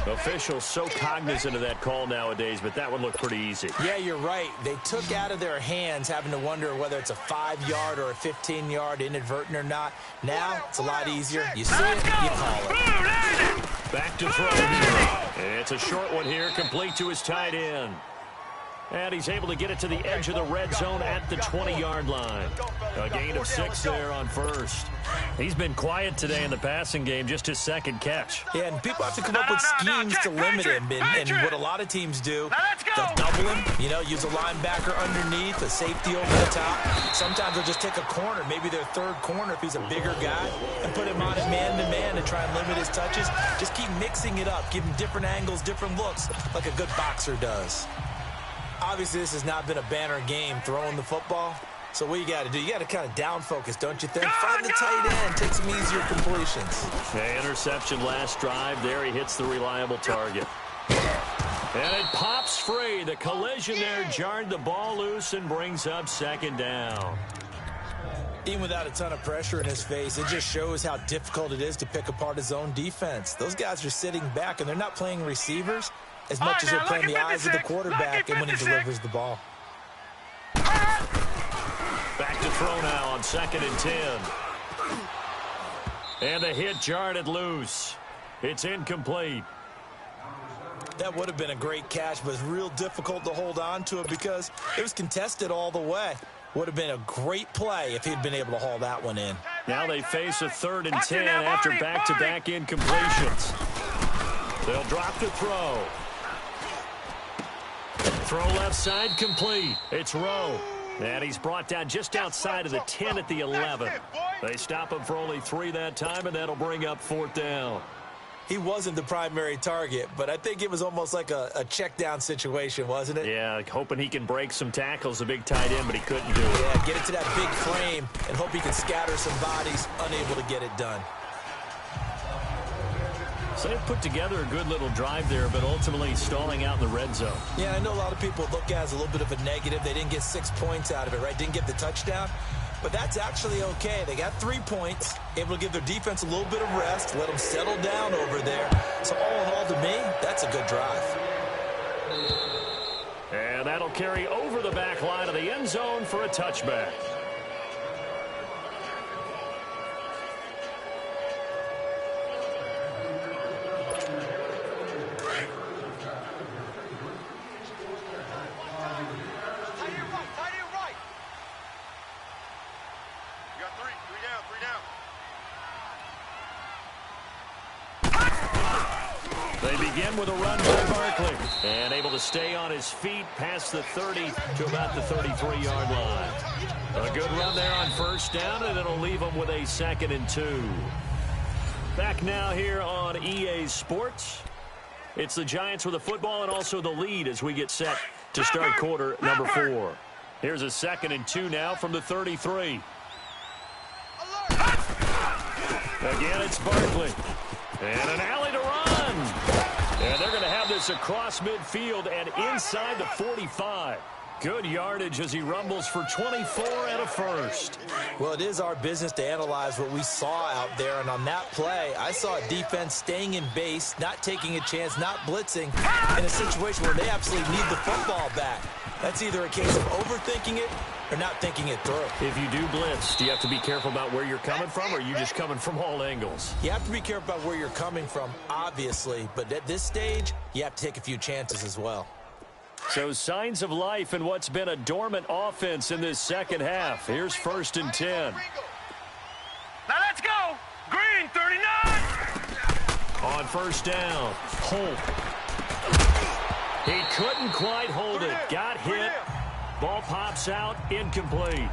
Officials so cognizant of that call nowadays, but that one looked pretty easy. Yeah, you're right. They took out of their hands having to wonder whether it's a 5-yard or a 15-yard inadvertent or not. Now, it's a lot easier. You see it, you call it. Back to throw. It's a short one here, complete to his tight end. And he's able to get it to the edge of the red zone at the 20-yard line. A gain of 6 there on 1st. He's been quiet today in the passing game, just his 2nd catch. Yeah, and people have to come up with schemes to limit him. And what a lot of teams do, they'll double him, use a linebacker underneath, a safety over the top. Sometimes they'll just take a corner, maybe their 3rd corner if he's a bigger guy, and put him on it man-to-man and try and limit his touches. Just keep mixing it up, give him different angles, different looks, like a good boxer does. Obviously, this has not been a banner game throwing the football. So what you got to do, you got to kind of down focus, don't you think? Find the tight end, take some easier completions. The interception last drive. There he hits the reliable target. And it pops free. The collision there jarred the ball loose and brings up 2nd down. Even without a ton of pressure in his face, it just shows how difficult it is to pick apart his own defense. Those guys are sitting back, and they're not playing receivers as much as they're playing the eyes of the quarterback and when he delivers the ball. Back to throw now on 2nd and 10. And the hit jarred it loose. It's incomplete. That would have been a great catch, but it's real difficult to hold on to it because it was contested all the way. Would have been a great play if he'd been able to haul that one in. Now they face a 3rd and 10 after back-to-back incompletions. They'll drop to throw. Throw left side complete. It's Rowe. And he's brought down just outside of the 10 at the 11. They stop him for only 3 that time, and that'll bring up 4th down. He wasn't the primary target, but I think it was almost like a check down situation, wasn't it? Yeah, hoping he can break some tackles, a big tight end, but he couldn't do it. Yeah, get it to that big frame and hope he can scatter some bodies, unable to get it done. So they put together a good little drive there, but ultimately stalling out in the red zone. Yeah, I know a lot of people look at it as a little bit of a negative. They didn't get 6 points out of it, right? Didn't get the touchdown. But that's actually okay. They got 3 points, able to give their defense a little bit of rest, let them settle down over there. So all in all, to me, that's a good drive. And And that'll carry over the back line of the end zone for a touchback. Three down. They begin with a run by Barkley. And able to stay on his feet past the 30 to about the 33-yard line. A good run there on first down, and it'll leave them with a 2nd and 2. Back now here on EA Sports. It's the Giants with the football and also the lead as we get set to start quarter number 4. Here's a 2nd and 2 now from the 33. Again, it's Barkley. And an alley to run. And they're going to have this across midfield and inside the 45. Good yardage as he rumbles for 24 and a first. Well, it is our business to analyze what we saw out there. And on that play, I saw a defense staying in base, not taking a chance, not blitzing in a situation where they absolutely need the football back. That's either a case of overthinking it or not thinking it through. If you do blitz, do you have to be careful about where you're coming from, or are you just coming from all angles? You have to be careful about where you're coming from, obviously. But at this stage, you have to take a few chances as well. So signs of life in what's been a dormant offense in this second half. Here's 1st and 10. Now let's go. Green, 39. On first down, Holt. He couldn't quite hold it. Got hit. Ball pops out, incomplete.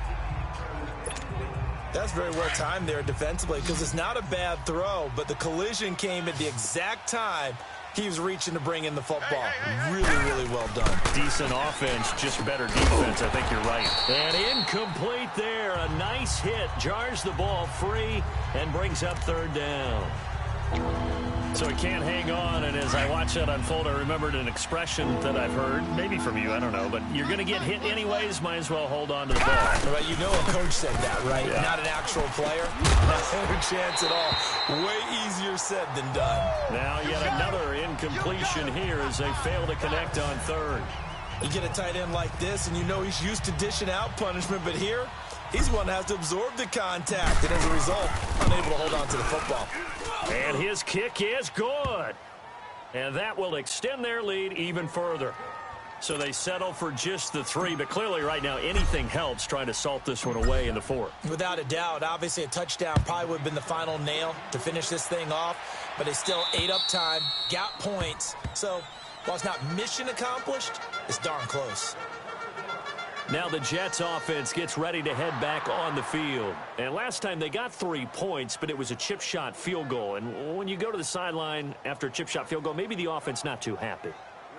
That's very well timed there defensively because it's not a bad throw, but the collision came at the exact time he was reaching to bring in the football. Really, really well done. Decent offense, just better defense. I think you're right. And incomplete there. A nice hit. Jars the ball free and brings up 3rd down. So he can't hang on, and as I watch that unfold, I remembered an expression that I've heard, maybe from you, I don't know, but you're going to get hit anyways, might as well hold on to the ball. Right, you know a coach said that, right? Yeah. Not an actual player. No chance at all. Way easier said than done. Now yet another incompletion here as they fail to connect on 3rd. You get a tight end like this, and you know he's used to dishing out punishment, but here, he's one that has to absorb the contact, and as a result, unable to hold on to the football. And his kick is good. And that will extend their lead even further. So they settle for just the 3, but clearly right now anything helps trying to salt this one away in the 4th. Without a doubt, obviously a touchdown probably would have been the final nail to finish this thing off, but they still ate up time, got points. So while it's not mission accomplished, it's darn close. Now the Jets offense gets ready to head back on the field. And last time they got 3 points, but it was a chip shot field goal. And when you go to the sideline after a chip shot field goal, maybe the offense not too happy.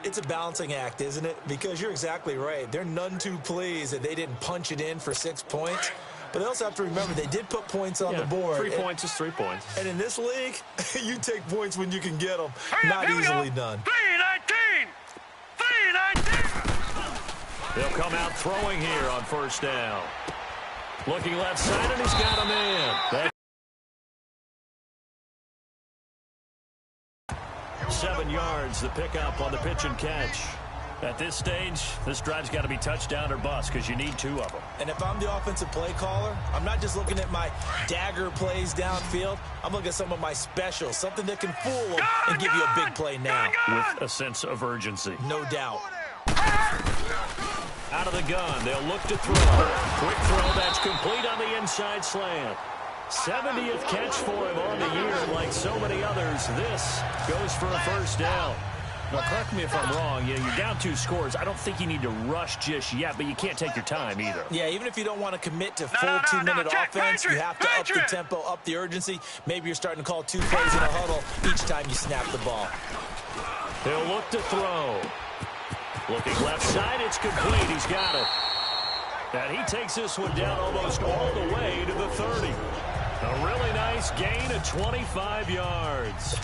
It's a balancing act, isn't it? Because you're exactly right. They're none too pleased that they didn't punch it in for 6 points. But they also have to remember they did put points on the board. 3 points is 3 points. And in this league, you take points when you can get them. Not easily done. 3-19. 3-19. They'll come out throwing here on first down. Looking left side, and he's got him in. 7 yards, the pickup on the pitch and catch. At this stage, this drive's got to be touchdown or bust because you need 2 of them. And if I'm the offensive play caller, I'm not just looking at my dagger plays downfield. I'm looking at some of my specials, something that can fool them and give you a big play now. With a sense of urgency. No doubt. Out of the gun, they'll look to throw. Quick throw, that's complete on the inside slant. 70th catch for him on the year. Like so many others, this goes for a first down. Now, correct me if I'm wrong. You're down 2 scores. I don't think you need to rush just yet, but you can't take your time either. Yeah, even if you don't want to commit to full 2-minute offense, you have to up the tempo, up the urgency. Maybe you're starting to call 2 plays in a huddle each time you snap the ball. He'll look to throw. Looking left side, it's complete. He's got it. And he takes this one down almost all the way to the 30. A really nice gain of 25 yards.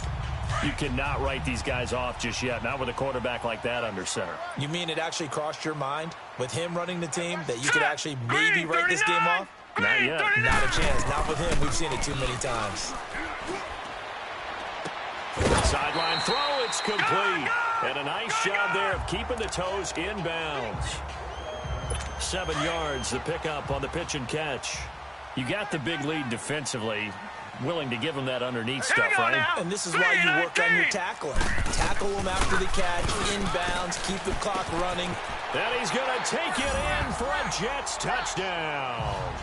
You cannot write these guys off just yet, not with a quarterback like that under center. You mean it actually crossed your mind with him running the team that you could actually maybe write this game off? Not yet. Not a chance. Not with him. We've seen it too many times. Sideline throw, it's complete. And a nice job there of keeping the toes inbounds. 7 yards, the pickup on the pitch and catch. You got the big lead defensively. Willing to give them that underneath stuff, right? And this is why you work on your tackling. Tackle them after the catch, inbounds, keep the clock running. And he's going to take it in for a Jets touchdown.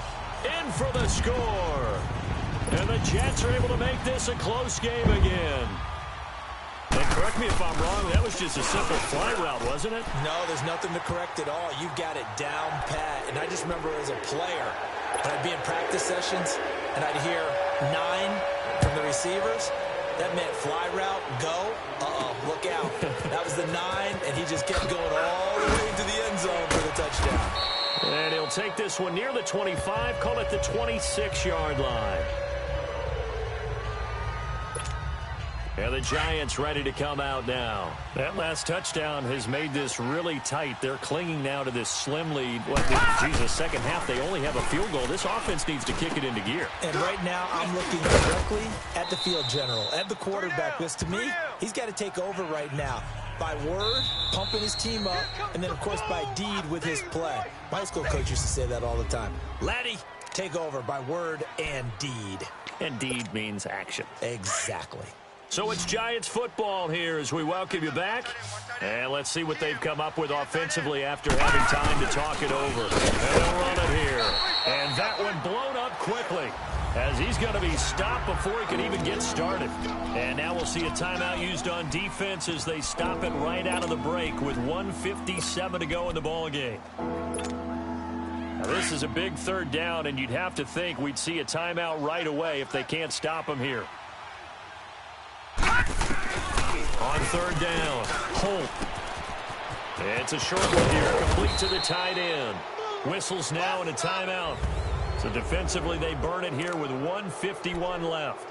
In for the score. And the Jets are able to make this a close game again. And correct me if I'm wrong, that was just a simple fly route, wasn't it? No, there's nothing to correct at all. You've got it down pat. And I just remember as a player, when I'd be in practice sessions, and I'd hear 9 from the receivers, that meant fly route, go, look out. That was the 9, and he just kept going all the way into the end zone for the touchdown. And he'll take this one near the 25, call it the 26-yard line. And the Giants ready to come out now. That last touchdown has made this really tight. They're clinging now to this slim lead. Jesus, second half, they only have a field goal. This offense needs to kick it into gear. And right now, I'm looking directly at the field general, at the quarterback, because to me, he's got to take over right now. By word, pumping his team up, and then, of course, by deed with his play. My high school coach used to say that all the time. Laddie, take over by word and deed. And deed means action. Exactly. So it's Giants football here as we welcome you back. And let's see what they've come up with offensively after having time to talk it over. And they'll run it here. And that one blown up quickly as he's going to be stopped before he can even get started. And now we'll see a timeout used on defense as they stop it right out of the break with 1:57 to go in the ballgame. Now this is a big third down, and you'd have to think we'd see a timeout right away if they can't stop him here. On third down, Holt. It's a short one here, complete to the tight end. Whistles now and a timeout. So defensively, they burn it here with 1:51 left.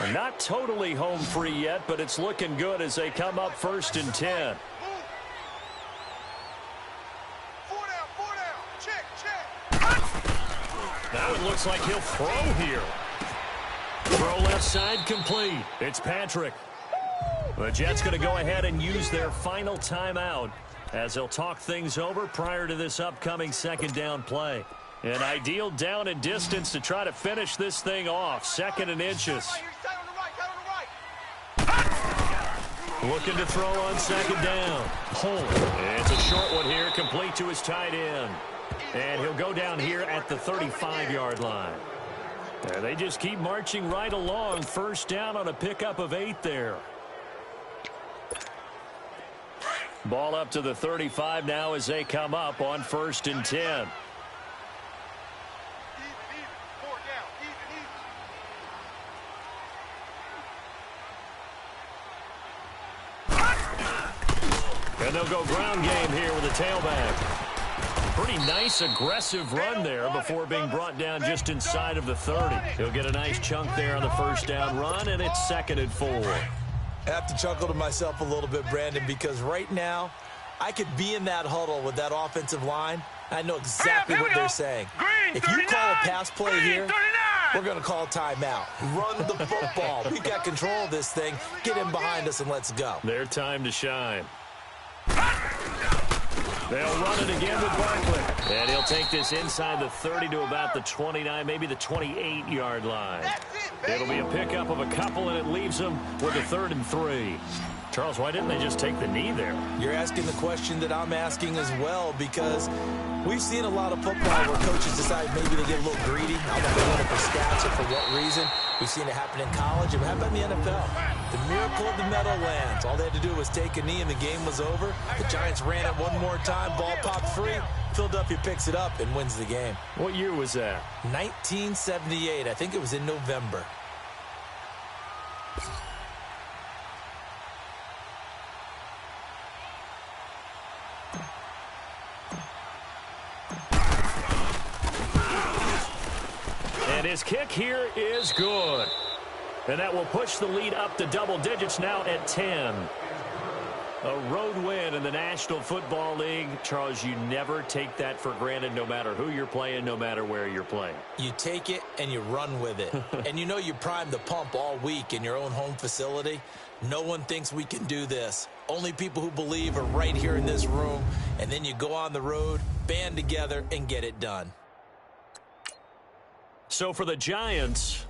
And not totally home free yet, but it's looking good as they come up 1st and 10. 4 down. Check. Now it looks like he'll throw here. Throw left side complete. It's Patrick. The Jets going to go ahead and use their final timeout as they'll talk things over prior to this upcoming second down play. An ideal down and distance to try to finish this thing off. 2nd and inches. Looking to throw on 2nd down. Holt. It's a short one here, complete to his tight end. And he'll go down here at the 35-yard line. And they just keep marching right along. 1st down on a pickup of 8 there. Ball up to the 35 now as they come up on 1st and 10. And they'll go ground game here with a tailback. Pretty nice, aggressive run there before being brought down just inside of the 30. He'll get a nice chunk there on the 1st down run, and it's 2nd and 4. I have to chuckle to myself a little bit, Brandon, because right now I could be in that huddle with that offensive line. I know exactly what they're saying. If you call a pass play here, we're going to call timeout. Run the football. We got control of this thing. Get in behind us and let's go. Their time to shine. They'll run it again with Barkley. And he'll take this inside the 30 to about the 29, maybe the 28-yard line. It'll be a pickup of a couple, and it leaves them with a 3rd and 3. Charles, why didn't they just take the knee there? You're asking the question that I'm asking as well, because we've seen a lot of football where coaches decide maybe they get a little greedy. I don't know if for stats or for what reason. We've seen it happen in college. It happened in the NFL. The miracle of the Meadowlands. All they had to do was take a knee, and the game was over. The Giants ran it one more time. Ball popped free. Philadelphia picks it up and wins the game. What year was that? 1978. I think it was in November. And his kick here is good. And that will push the lead up to double digits now at 10. A road win in the National Football League. Charles, you never take that for granted, no matter who you're playing, no matter where you're playing. You take it and you run with it. And you know you primed the pump all week in your own home facility. No one thinks we can do this. Only people who believe are right here in this room. And then you go on the road, band together, and get it done. So for the Giants,